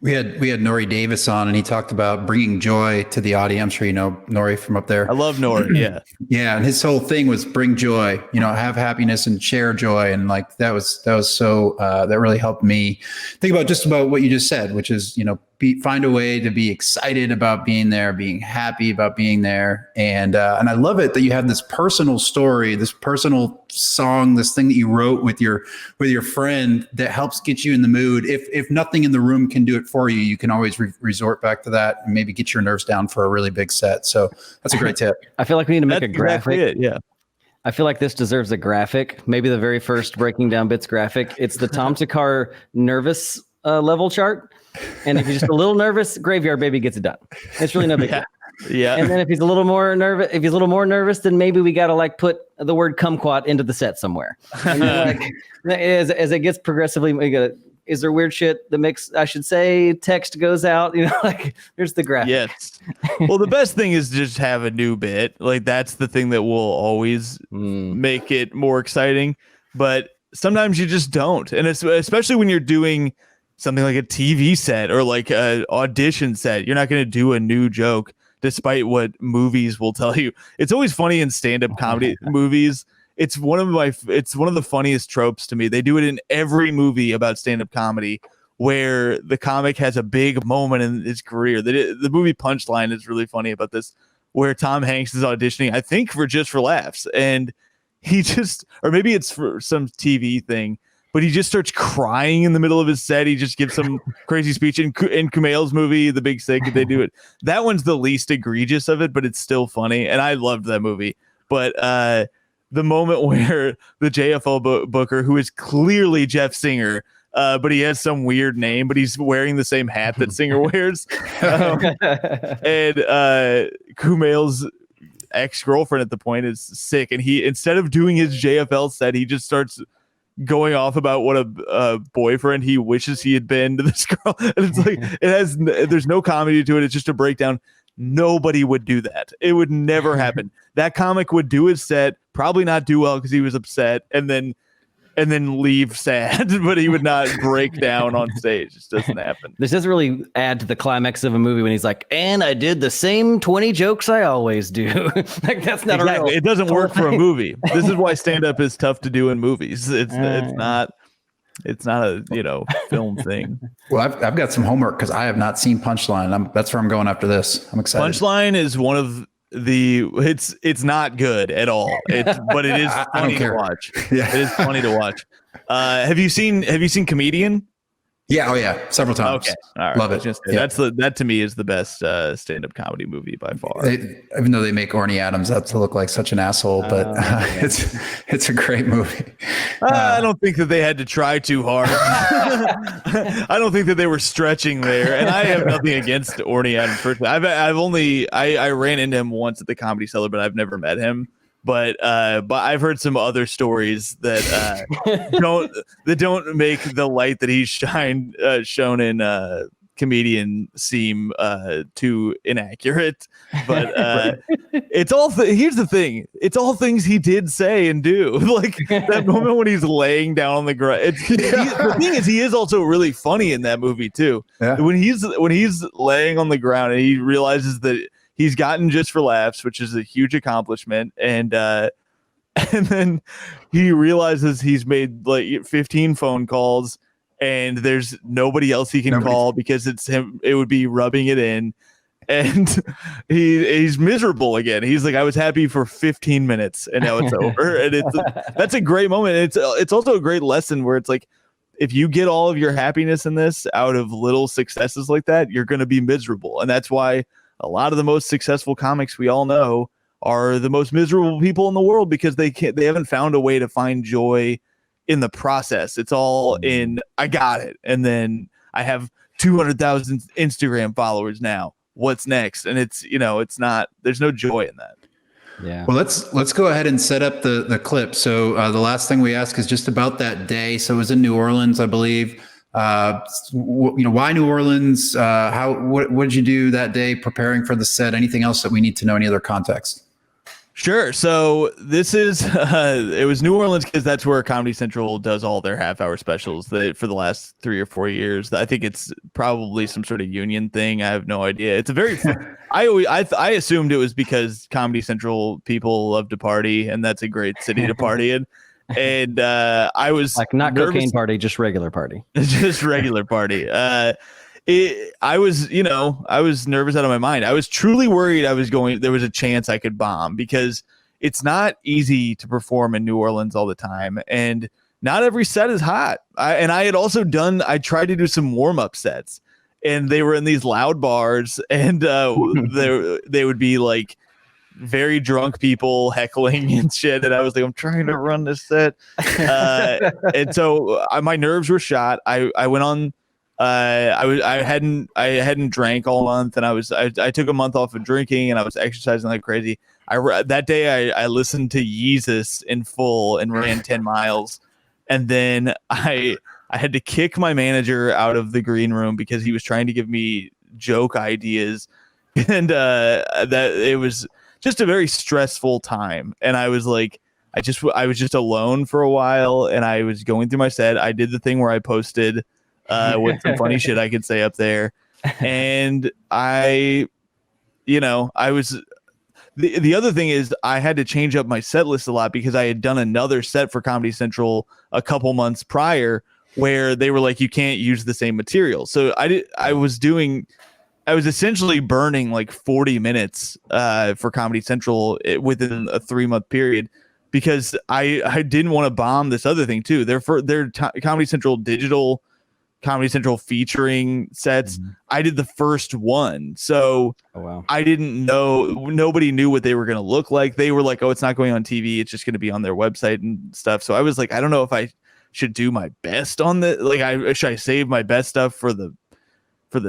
We had Nori Davis on, and he talked about bringing joy to the audience. I'm sure you know Nori from up there. I love Nori. Yeah. Yeah. And his whole thing was bring joy, have happiness and share joy. And like, that was so, that really helped me think about just about what you just said, which is, find a way to be excited about being there, being happy about being there. And I love it that you have this personal story, this personal song, this thing that you wrote with your friend that helps get you in the mood. If nothing in the room can do it for you, you can always resort back to that and maybe get your nerves down for a really big set. So that's a great tip. I feel like we need to make a graphic. Exactly it, yeah. I feel like this deserves a graphic. Maybe the very first Breaking Down Bits graphic. It's the Tom Thakkar nervous level chart. And if he's just a little nervous, Graveyard Baby gets it done. It's really no big deal. Yeah. And then if he's a little more nervous, then maybe we got to like put the word kumquat into the set somewhere. And then, like, as it gets progressively, we got is there weird shit that makes, I should say, text goes out, like there's the graphic. Yes. Well, the best thing is just have a new bit. Like that's the thing that will always make it more exciting. But sometimes you just don't. And it's, especially when you're doing something like a TV set or like an audition set, you're not going to do a new joke, despite what movies will tell you. It's always funny in stand-up comedy movies. It's one of the funniest tropes to me. They do it in every movie about stand-up comedy where the comic has a big moment in his career. The movie Punchline is really funny about this, where Tom Hanks is auditioning, I think for Just for Laughs, and he just, or maybe it's for some TV thing, but he just starts crying in the middle of his set. He just gives some crazy speech. In Kumail's movie, The Big Sick, they do it. That one's the least egregious of it, but it's still funny. And I loved that movie. But the moment where the JFL booker, who is clearly Jeff Singer, but he has some weird name, but he's wearing the same hat that Singer wears. And Kumail's ex-girlfriend at the point is sick. And he, instead of doing his JFL set, he just starts going off about what a boyfriend he wishes he had been to this girl. And it's like, there's no comedy to it. It's just a breakdown. Nobody would do that. It would never happen. That comic would do his set, probably not do well because he was upset, and then leave sad, but he would not break down on stage. It just doesn't happen. This doesn't really add to the climax of a movie when he's like, and I did the same 20 jokes I always do. Like that's not exactly. It doesn't work for a movie. This is why stand-up is tough to do in movies. It's not a film thing. Well, I've got some homework because I have not seen Punchline. That's where I'm going after this. I'm excited. Punchline is one of it's not good at all. But it is funny to watch. Yeah. It is funny to watch. Have you seen Comedian? Yeah. Oh yeah. Several times. Okay. All right. Love it. That to me is the best stand-up comedy movie by far. Even though they make Orny Adams out to look like such an asshole, but it's a great movie. I don't think that they had to try too hard. I don't think that they were stretching there. And I have nothing against Orny Adams personally. I ran into him once at the Comedy Cellar, but I've never met him. But I've heard some other stories that don't make the light that he's shown in Comedian seem too inaccurate. But it's all here's the thing: it's all things he did say and do. Like that moment when he's laying down on the ground. The thing is, he is also really funny in that movie too. Yeah. When he's laying on the ground and he realizes that he's gotten Just for Laughs, which is a huge accomplishment, and And then he realizes he's made like 15 phone calls and there's nobody else he can call because it's him. It would be rubbing it in. And he's miserable again. He's like, I was happy for 15 minutes and now it's over. And that's a great moment. It's also a great lesson where it's like, if you get all of your happiness in this out of little successes like that, you're going to be miserable. And that's why a lot of the most successful comics we all know are the most miserable people in the world, because they haven't found a way to find joy in the process. It's all in, I got it. And then I have 200,000 Instagram followers now. What's next? And it's not, there's no joy in that. Yeah. Well, let's go ahead and set up the clip. So the last thing we ask is just about that day. So it was in New Orleans, I believe. Why New Orleans? What did you do that day preparing for the set? Anything else that we need to know? Any other context? Sure. So this is it was New Orleans because that's where Comedy Central does all their half-hour specials for the last 3 or 4 years. I think it's probably some sort of union thing. I have no idea. It's a very I assumed it was because Comedy Central people love to party, and that's a great city to party in. And I was like not nervous. Cocaine party, just regular party. Just regular party. I was nervous out of my mind. I was truly worried there was a chance I could bomb, because it's not easy to perform in New Orleans all the time. And not every set is hot. I tried to do some warm-up sets, and they were in these loud bars, and they would be like very drunk people heckling and shit. And I was like, I'm trying to run this set. And so my nerves were shot. I went on, I hadn't drank all month, and I took a month off of drinking, and I was exercising like crazy. That day I listened to Yeezus in full and ran 10 miles. And then I had to kick my manager out of the green room because he was trying to give me joke ideas. And that it was just a very stressful time. And I was like, I was just alone for a while, and I was going through my set. I did the thing where I posted with some funny shit I could say up there. And the other thing is I had to change up my set list a lot, because I had done another set for Comedy Central a couple months prior where they were like, you can't use the same material. So I was essentially burning like 40 minutes for Comedy Central within a 3-month period, because I didn't want to bomb this other thing too. Their Comedy Central digital, Comedy Central featuring sets. Mm-hmm. I did the first one. So I didn't know, nobody knew what they were going to look like. They were like, oh, it's not going on TV. It's just going to be on their website and stuff. So I was like, I don't know if I should do my best on the, should I save my best stuff for the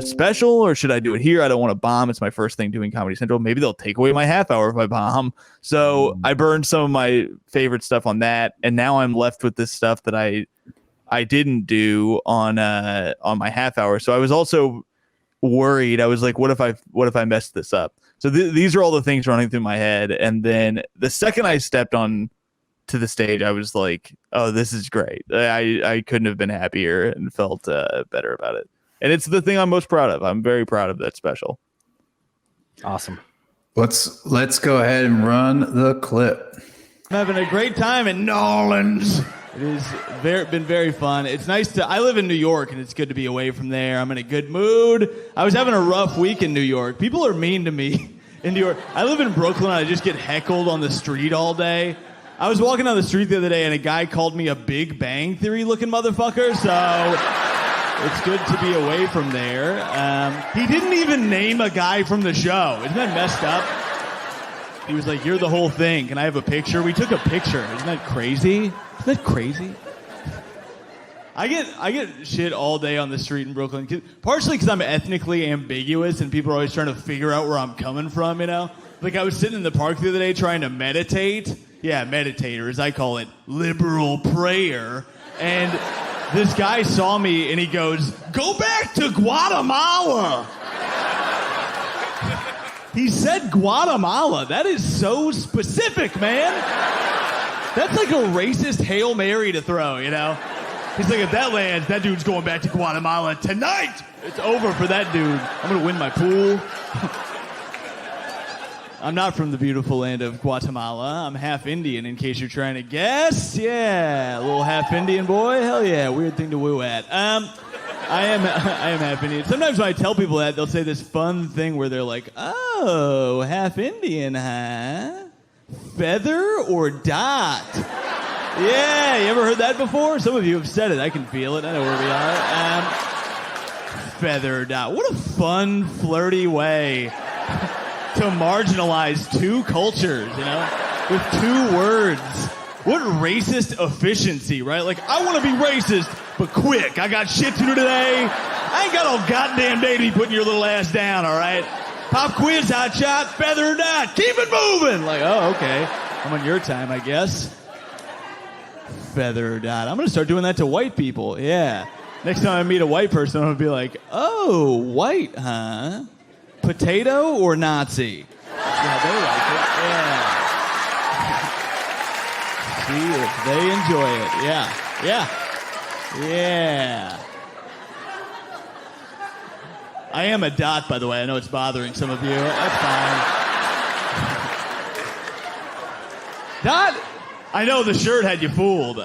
special, or should I do it here? I don't want to bomb. It's my first thing doing Comedy Central. Maybe they'll take away my half hour if I bomb. So I burned some of my favorite stuff on that. And now I'm left with this stuff that I didn't do on my half hour. So I was also worried. I was like, what if I messed this up? So these are all the things running through my head. And then the second I stepped on to the stage, I was like, oh, this is great. I couldn't have been happier and felt better about it. And it's the thing I'm most proud of. I'm very proud of that special. Awesome. Let's go ahead and run the clip. I'm having a great time in New Orleans. It has been very fun. It's nice I live in New York, and it's good to be away from there. I'm in a good mood. I was having a rough week in New York. People are mean to me in New York. I live in Brooklyn. I just get heckled on the street all day. I was walking down the street the other day, and a guy called me a Big Bang Theory looking motherfucker, so it's good to be away from there. He didn't even name a guy from the show. Isn't that messed up? He was like, you're the whole thing. Can I have a picture? We took a picture. Isn't that crazy? Isn't that crazy? I get shit all day on the street in Brooklyn, partially because I'm ethnically ambiguous and people are always trying to figure out where I'm coming from, you know? Like I was sitting in the park the other day trying to meditate. Yeah, meditators, I call it liberal prayer. And this guy saw me and he goes, go back to Guatemala. He said Guatemala. That is so specific, man. That's like a racist Hail Mary to throw, you know? He's like, if that lands, that dude's going back to Guatemala tonight. It's over for that dude. I'm going to win my pool. I'm not from the beautiful land of Guatemala. I'm half Indian, in case you're trying to guess. Yeah, a little half Indian boy. Hell yeah, weird thing to woo at. I am half Indian. Sometimes when I tell people that, they'll say this fun thing where they're like, "Oh, half Indian, huh? Feather or dot?" Yeah, you ever heard that before? Some of you have said it. I can feel it. I know where we are. Feather or dot. What a fun, flirty way to marginalize two cultures, with two words. What racist efficiency, right? Like, I want to be racist, but quick. I got shit to do today. I ain't got all goddamn day to be putting your little ass down, all right? Pop quiz, hot shot, feather or dot. Keep it moving. Like, oh, okay. I'm on your time, I guess. Feather or dot. I'm going to start doing that to white people. Yeah. Next time I meet a white person, I'm going to be like, oh, white, huh? Potato or Nazi? Yeah, they like it. Yeah. See if they enjoy it. Yeah. Yeah. Yeah. I am a dot, by the way. I know it's bothering some of you. That's fine. Dot? I know the shirt had you fooled.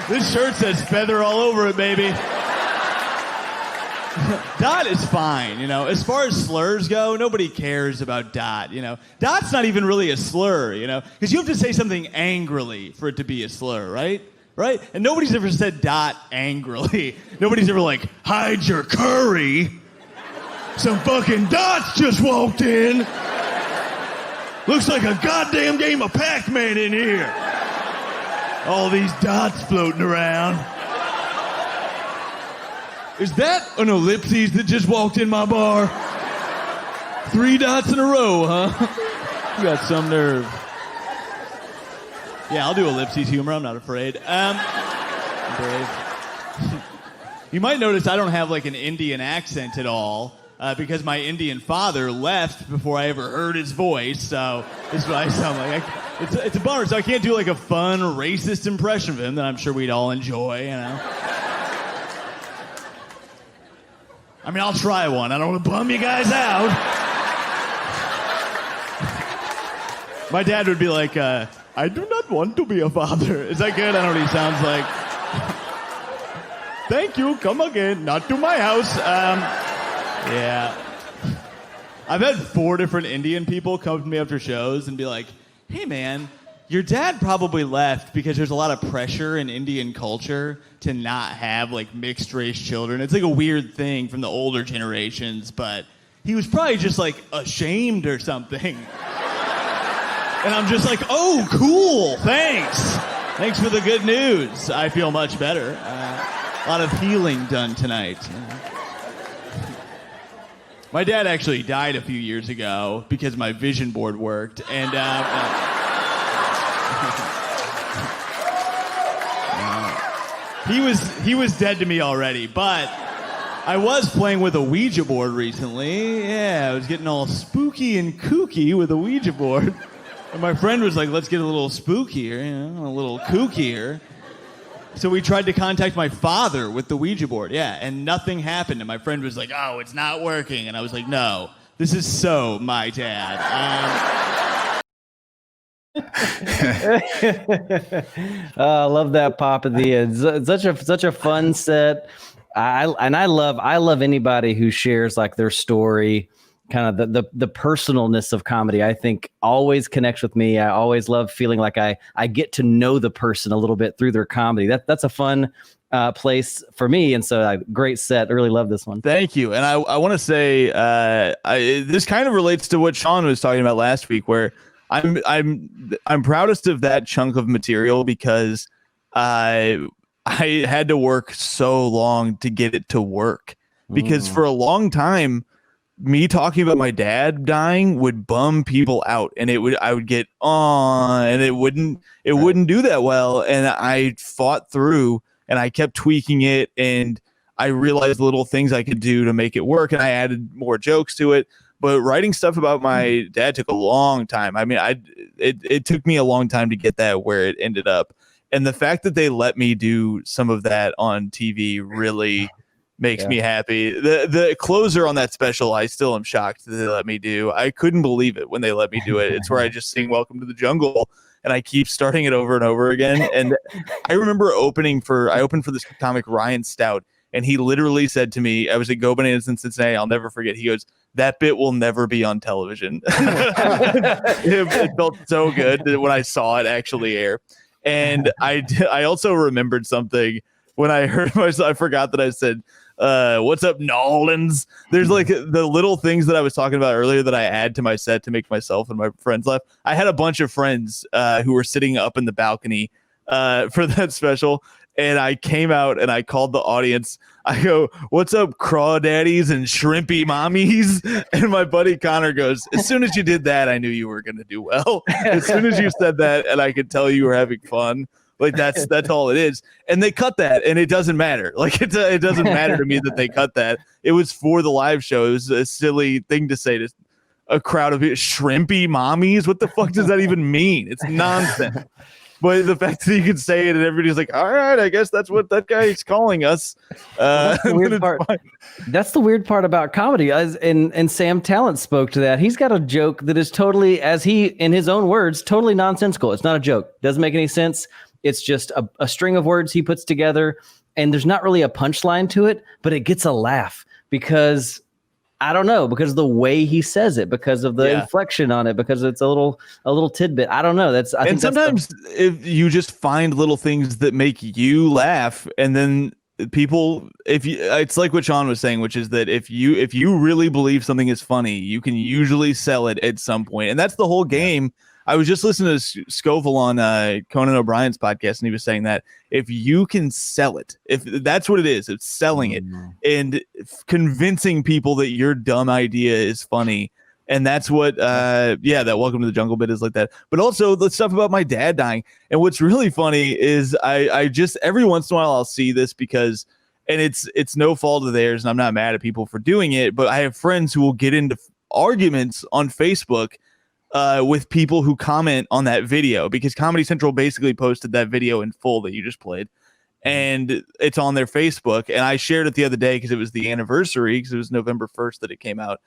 This shirt says feather all over it, baby. Dot is fine, As far as slurs go, nobody cares about dot, Dot's not even really a slur, Because you have to say something angrily for it to be a slur, right? Right? And nobody's ever said dot angrily. Nobody's ever like, hide your curry. Some fucking dots just walked in. Looks like a goddamn game of Pac-Man in here. All these dots floating around. Is that an ellipses that just walked in my bar? 3 dots in a row, huh? You got some nerve. Yeah, I'll do ellipses humor. I'm not afraid. I'm brave. You might notice I don't have like an Indian accent at all. Because my Indian father left before I ever heard his voice, so this is what I sound like. It's a bummer, so I can't do like a fun racist impression of him that I'm sure we'd all enjoy, I mean, I'll try one. I don't want to bum you guys out. My dad would be like, I do not want to be a father. Is that good? I don't know what he sounds like. Thank you, come again. Not to my house. Yeah. I've had 4 different Indian people come to me after shows and be like, hey, man, your dad probably left because there's a lot of pressure in Indian culture to not have, like, mixed-race children. It's like a weird thing from the older generations, but he was probably just, like, ashamed or something. And I'm just like, oh, cool, thanks. Thanks for the good news. I feel much better. A lot of healing done tonight. My dad actually died a few years ago because my vision board worked, and he was dead to me already. But I was playing with a Ouija board recently. Yeah, I was getting all spooky and kooky with a Ouija board, and my friend was like, "Let's get a little spookier, a little kookier." So we tried to contact my father with the Ouija board, and nothing happened. And my friend was like, oh, it's not working. And I was like, no, this is so my dad. I love that pop at the end. Such a fun set. I love anybody who shares like their story, kind of the personalness of comedy. I think always connects with me. I always love feeling like I get to know the person a little bit through their comedy. That's a fun place for me. And so great set. I really love this one. Thank you. And I want to say this kind of relates to what Sean was talking about last week, where I'm proudest of that chunk of material because I had to work so long to get it to work, because for a long time, me talking about my dad dying would bum people out, and I would get on, and it wouldn't do that well. And I fought through, and I kept tweaking it, and I realized little things I could do to make it work, and I added more jokes to it. But writing stuff about my dad took a long time. I mean, it took me a long time to get that where it ended up. And the fact that they let me do some of that on TV really makes me happy. The closer on that special, I still am shocked that they let me do. I couldn't believe it when they let me do it. It's where I just sing Welcome to the Jungle and I keep starting it over and over again. And I remember I opened for this comic Ryan Stout, and he literally said to me, I was at Go Bananas in Cincinnati, I'll never forget. He goes, "That bit will never be on television." It felt so good when I saw it actually air. And I also remembered something when I heard myself. I forgot that I said, "What's up, Nolans?" There's like the little things that I was talking about earlier that I add to my set to make myself and my friends laugh. I had a bunch of friends who were sitting up in the balcony for that special, and I came out and I called the audience. I go, "What's up, crawdaddies and shrimpy mommies?" And my buddy Connor goes, "As soon as you did that, I knew you were going to do well. As soon as you said that, and I could tell you were having fun." Like that's all it is. And they cut that, and it doesn't matter. Like it doesn't matter to me that they cut that. It was for the live show. It was a silly thing to say to a crowd of shrimpy mommies. What the fuck does that even mean? It's nonsense. But the fact that you can say it and everybody's like, "All right, I guess that's what that guy is calling us." That's the weird part. That's the weird part about comedy. And Sam Talent spoke to that. He's got a joke that is totally, as he, in his own words, totally nonsensical. It's not a joke. Doesn't make any sense. It's just a string of words he puts together, and there's not really a punchline to it, but it gets a laugh because I don't know, because of the way he says it, because of the inflection on it, because it's a little tidbit. I don't know. And sometimes if you just find little things that make you laugh, and then people, it's like what Sean was saying, which is that if you really believe something is funny, you can usually sell it at some point, and that's the whole game. I was just listening to Scoville on Conan O'Brien's podcast, and he was saying that if you can sell it, if that's what it is, it's selling it and convincing people that your dumb idea is funny. And that's what, that Welcome to the Jungle bit is like that. But also the stuff about my dad dying. And what's really funny is I just, every once in a while I'll see this because, and it's no fault of theirs, and I'm not mad at people for doing it, but I have friends who will get into arguments on Facebook with people who comment on that video, because Comedy Central basically posted that video in full that you just played, and it's on their Facebook. And I shared it the other day because it was the anniversary, because it was November 1st that it came out,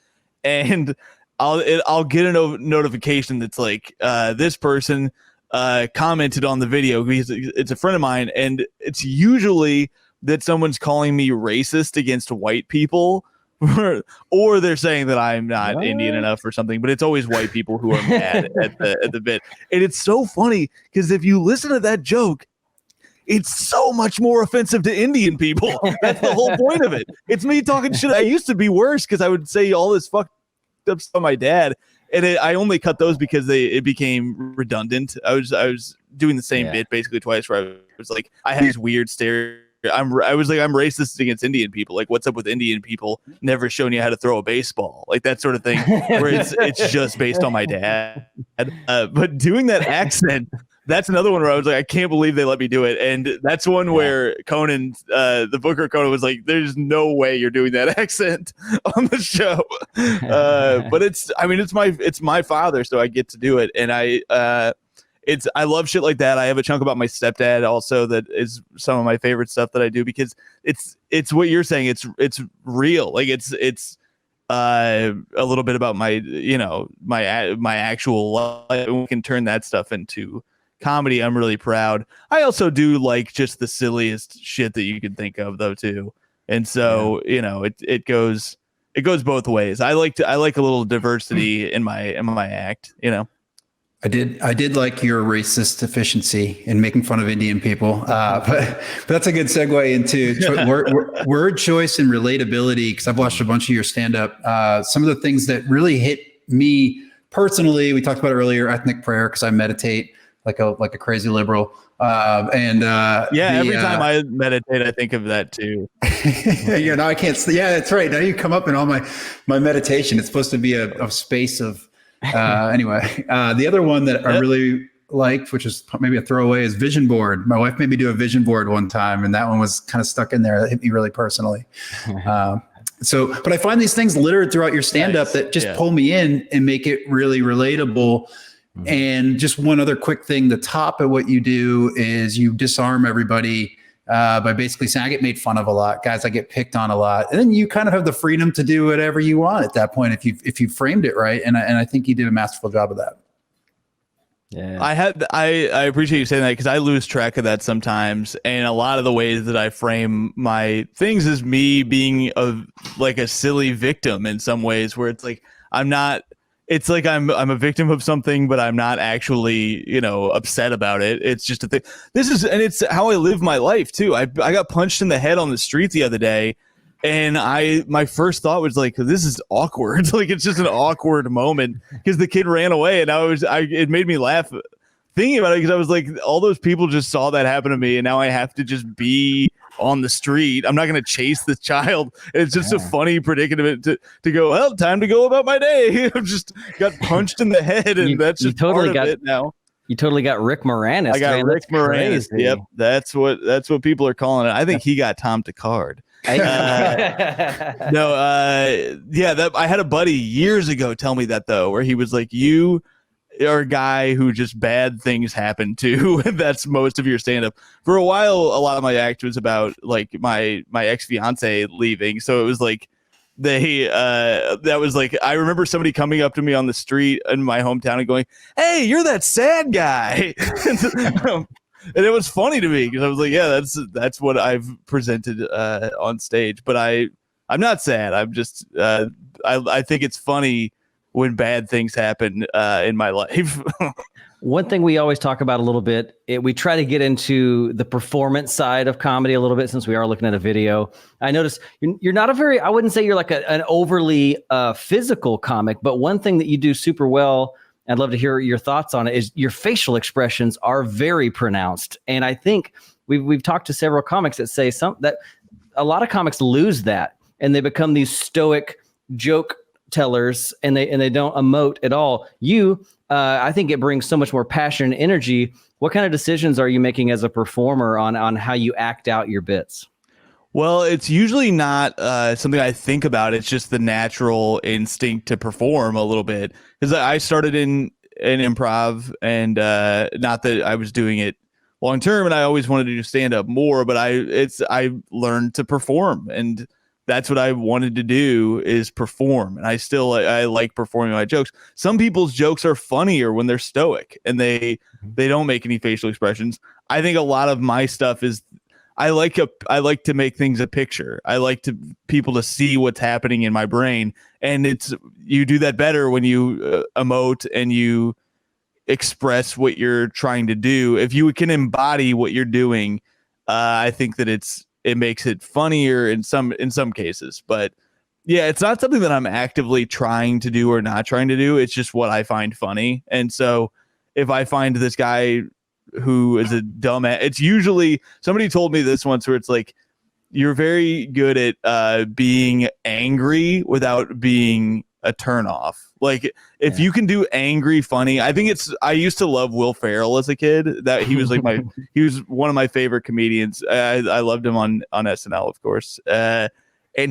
and I'll get a notification that's like, this person commented on the video because it's a friend of mine, and it's usually that someone's calling me racist against white people. Or they're saying that I'm not Indian enough or something, but it's always white people who are mad at the bit. And it's so funny because if you listen to that joke, it's so much more offensive to Indian people. That's the whole point of it. It's me talking shit. I used to be worse because I would say all this fucked up stuff on my dad, and I only cut those because it became redundant. I was doing the same bit basically twice, where I was like, I had these weird I was like, I'm racist against Indian people. Like, what's up with Indian people never showing you how to throw a baseball? Like that sort of thing, where it's just based on my dad. But doing that accent, that's another one where I was like, I can't believe they let me do it. And that's one where Conan, the Booker Conan, was like, there's no way you're doing that accent on the show. But it's my father, so I get to do it. And I love shit like that. I have a chunk about my stepdad also that is some of my favorite stuff that I do, because it's what you're saying. It's real. Like it's a little bit about my actual life, and we can turn that stuff into comedy. I'm really proud. I also do like just the silliest shit that you can think of though too. And so, it goes both ways. I like a little diversity in my act, I did like your racist efficiency in making fun of Indian people, but that's a good segue into word choice and relatability, because I've watched a bunch of your stand-up. Some of the things that really hit me personally, we talked about earlier, ethnic prayer, because I meditate like a crazy liberal. Every time I meditate, I think of that too. Now I can't. Yeah, that's right. Now you come up in all my meditation. It's supposed to be a space of. Anyway, the other one that I really liked, which is maybe a throwaway, is vision board. My wife made me do a vision board one time, and that one was kind of stuck in there. That hit me really personally. But I find these things littered throughout your stand-up that just pull me in and make it really relatable. Mm-hmm. And just one other quick thing, the top of what you do is you disarm everybody by basically saying I get made fun of a lot, guys, I get picked on a lot, and then you kind of have the freedom to do whatever you want at that point if you framed it right. And I think you did a masterful job of that. Yeah, I appreciate you saying that, because I lose track of that sometimes, and a lot of the ways that I frame my things is me being a silly victim in some ways, where it's like I'm not. It's like I'm a victim of something, but I'm not actually, upset about it. It's just a thing. It's how I live my life too. I got punched in the head on the street the other day, and my first thought was like, this is awkward. Like, it's just an awkward moment because the kid ran away, and it made me laugh thinking about it, because I was like, all those people just saw that happen to me, and now I have to just be on the street. I'm not going to chase this child. It's just a funny predicament to go, well, time to go about my day. I'm just got punched in the head, and that's just totally part of it now. You totally got Rick Moranis. I got Rick Moranis. Yep, that's what people are calling it. I think he got Tom Thakkar. I had a buddy years ago tell me that, though, where he was like, you are a guy who just bad things happen to, and that's most of your stand-up. For a while, a lot of my act was about like my ex-fiance leaving, so it was like that was like, I remember somebody coming up to me on the street in my hometown and going, hey, you're that sad guy. And it was funny to me, because I was like, yeah, that's what I've presented on stage, but I'm not sad. I'm just I think it's funny when bad things happen in my life. One thing we always talk about a little bit, we try to get into the performance side of comedy a little bit, since we are looking at a video. I noticed you're not I wouldn't say you're like an overly physical comic, but one thing that you do super well, I'd love to hear your thoughts on it, is your facial expressions are very pronounced. And I think we've talked to several comics that say that a lot of comics lose that, and they become these stoic joke tellers, and they don't emote at all. I think it brings so much more passion and energy. What kind of decisions are you making as a performer on how you act out your bits? Well, it's usually not something I think about. It's just the natural instinct to perform a little bit, because I started in improv, and not that I was doing it long term, and I always wanted to do stand up more, but I learned to perform, and that's what I wanted to do, is perform. And I like performing my jokes. Some people's jokes are funnier when they're stoic and they don't make any facial expressions. I think a lot of my stuff is, I like to make things a picture. I like people to see what's happening in my brain. And you do that better when you emote and you express what you're trying to do. If you can embody what you're doing, I think that it makes it funnier in some cases. But yeah, it's not something that I'm actively trying to do or not trying to do. It's just what I find funny. And so if I find this guy who is a dumbass, it's usually, somebody told me this once, where it's like, you're very good at being angry without being a turnoff. Like, if you can do angry funny, I used to love Will Ferrell as a kid. That he was like he was one of my favorite comedians. I loved him on SNL, of course. And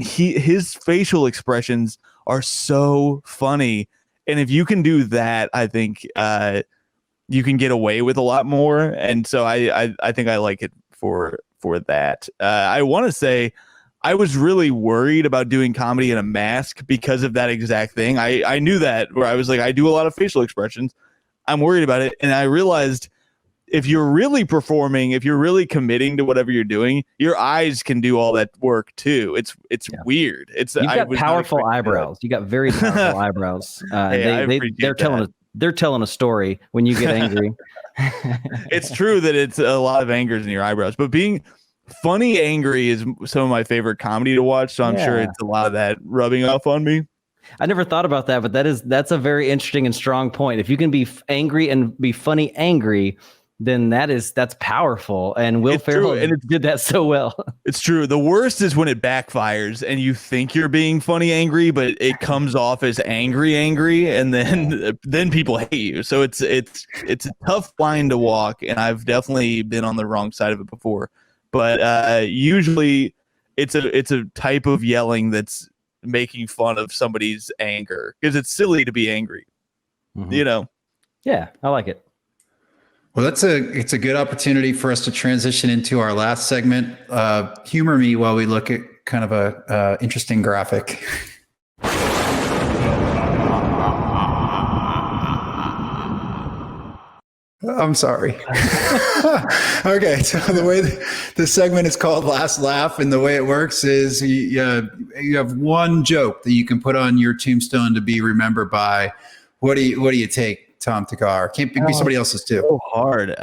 his facial expressions are so funny. And if you can do that, I think you can get away with a lot more. And so I think I like it for that. I want to say, I was really worried about doing comedy in a mask because of that exact thing. I knew that, where I was like, I do a lot of facial expressions. I'm worried about it. And I realized, if you're really performing, if you're really committing to whatever you're doing, your eyes can do all that work too. It's weird. You've got powerful eyebrows. You got very powerful eyebrows. They're telling a story when you get angry. It's true that it's a lot of angers in your eyebrows, but being funny angry is some of my favorite comedy to watch. So I'm sure it's a lot of that rubbing off on me. I never thought about that, but that's a very interesting and strong point. If you can be angry and be funny angry, then that's powerful. And Will Ferrell did that so well. It's true. The worst is when it backfires and you think you're being funny angry, but it comes off as angry, and then people hate you. So it's a tough line to walk, and I've definitely been on the wrong side of it before. But usually it's a type of yelling that's making fun of somebody's anger, because it's silly to be angry. Mm-hmm. Yeah, I like it. Well, it's a good opportunity for us to transition into our last segment. Humor me while we look at kind of a interesting graphic. I'm sorry. Okay, so the way the segment is called Last Laugh, and the way it works is you have one joke that you can put on your tombstone to be remembered by. What do you take, Tom Thakkar? Can't be somebody else's too. So hard.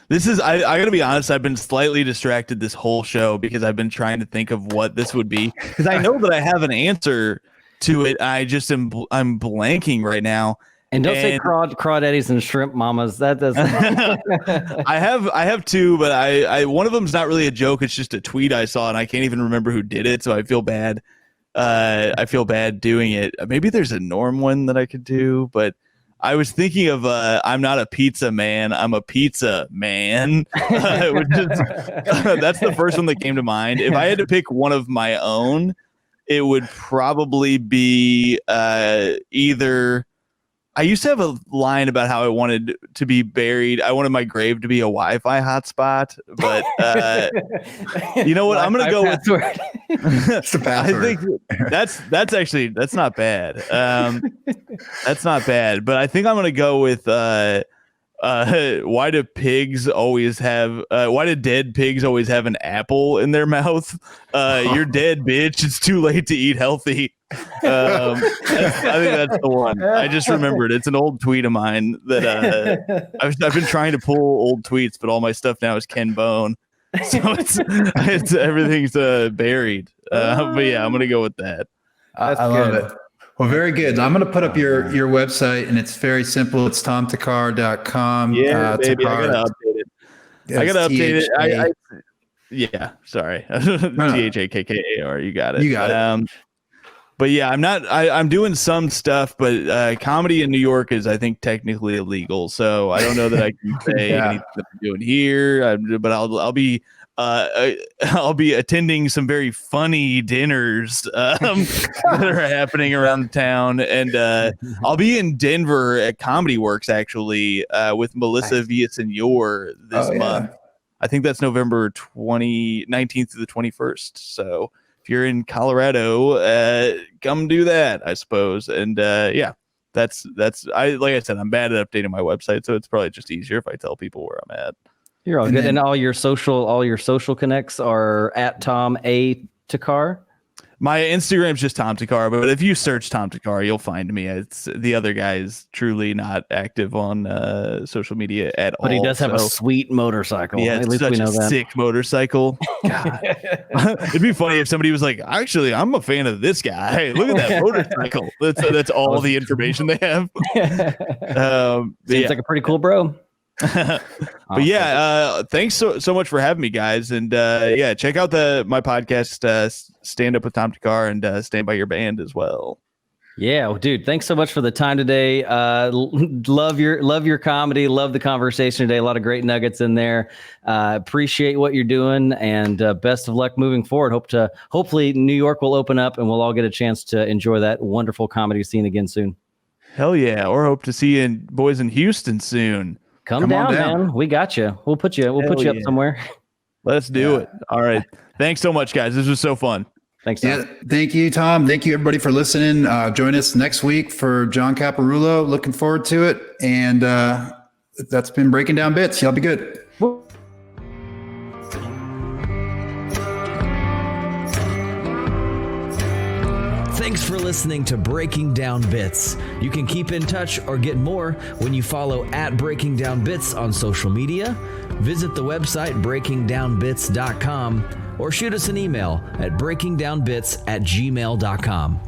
This is I gotta be honest, I've been slightly distracted this whole show because I've been trying to think of what this would be, because I know that I have an answer to it. I'm blanking right now. And don't say crawdaddies and shrimp mamas. That doesn't. I have two, but I one of them's not really a joke. It's just a tweet I saw, and I can't even remember who did it, so I feel bad. I feel bad doing it. Maybe there's a Norm one that I could do, but I was thinking of I'm not a pizza man, I'm a pizza man. That's the first one that came to mind. If I had to pick one of my own, it would probably be either. I used to have a line about how I wanted to be buried. I wanted my grave to be a Wi-Fi hotspot, but you know what? I'm going to go with It's the password. I think that's not bad. That's not bad, but I think I'm going to go with why do dead pigs always have an apple in their mouth? You're dead, bitch. It's too late to eat healthy. I think that's the one. I just remembered. It's an old tweet of mine that I've been trying to pull old tweets, but all my stuff now is Ken Bone, so it's everything's buried. But yeah, I'm gonna go with that. I love it. Well, very good. I'm going to put up your website, and it's very simple. It's tomthakkar.com. Yeah, baby, I got to update it. I got to update it. Yeah, sorry. THAKKAR. You got it. You got it. But yeah, I'm doing some stuff, but comedy in New York is, I think, technically illegal. So I don't know that I can say anything that I'm doing here, but I'll be attending some very funny dinners that are happening around town, and I'll be in Denver at Comedy Works actually with Melissa Villasenor this month. I think that's November 19th to the 21st. So if you're in Colorado, come do that, I suppose. And yeah, that's like I said, I'm bad at updating my website, so it's probably just easier if I tell people where I'm at. You're all good. And all your social connects are at Tom A. Thakkar. My Instagram's just Tom Thakkar, but if you search Tom Thakkar, you'll find me. It's the other guy is truly not active on social media at all. But he does have a sweet motorcycle. Yeah, at least such we know that. Sick motorcycle. God. It'd be funny if somebody was like, actually, I'm a fan of this guy. Hey, look at that motorcycle. That's all the information they have. Seems like a pretty cool bro. But yeah, thanks so much for having me, guys, and yeah, check out my podcast, Stand Up with Tom Thakkar, and Stand By Your Band as well. Yeah, well, dude, thanks so much for the time today. Love your comedy, love the conversation today. A lot of great nuggets in there. Appreciate what you're doing, and best of luck moving forward. Hopefully New York will open up, and we'll all get a chance to enjoy that wonderful comedy scene again soon. Hell yeah, or hope to see you boys in Houston soon. Come down, man. We got you. We'll put you up somewhere. Let's do it. All right. Thanks so much, guys. This was so fun. Thanks, Tom. Yeah, thank you, Tom. Thank you, everybody, for listening. Join us next week for John Caparulo. Looking forward to it. And that's been Breaking Down Bits. Y'all be good. Thanks for listening to Breaking Down Bits. You can keep in touch or get more when you follow at Breaking Down Bits on social media, visit the website breakingdownbits.com, or shoot us an email at breakingdownbits@gmail.com.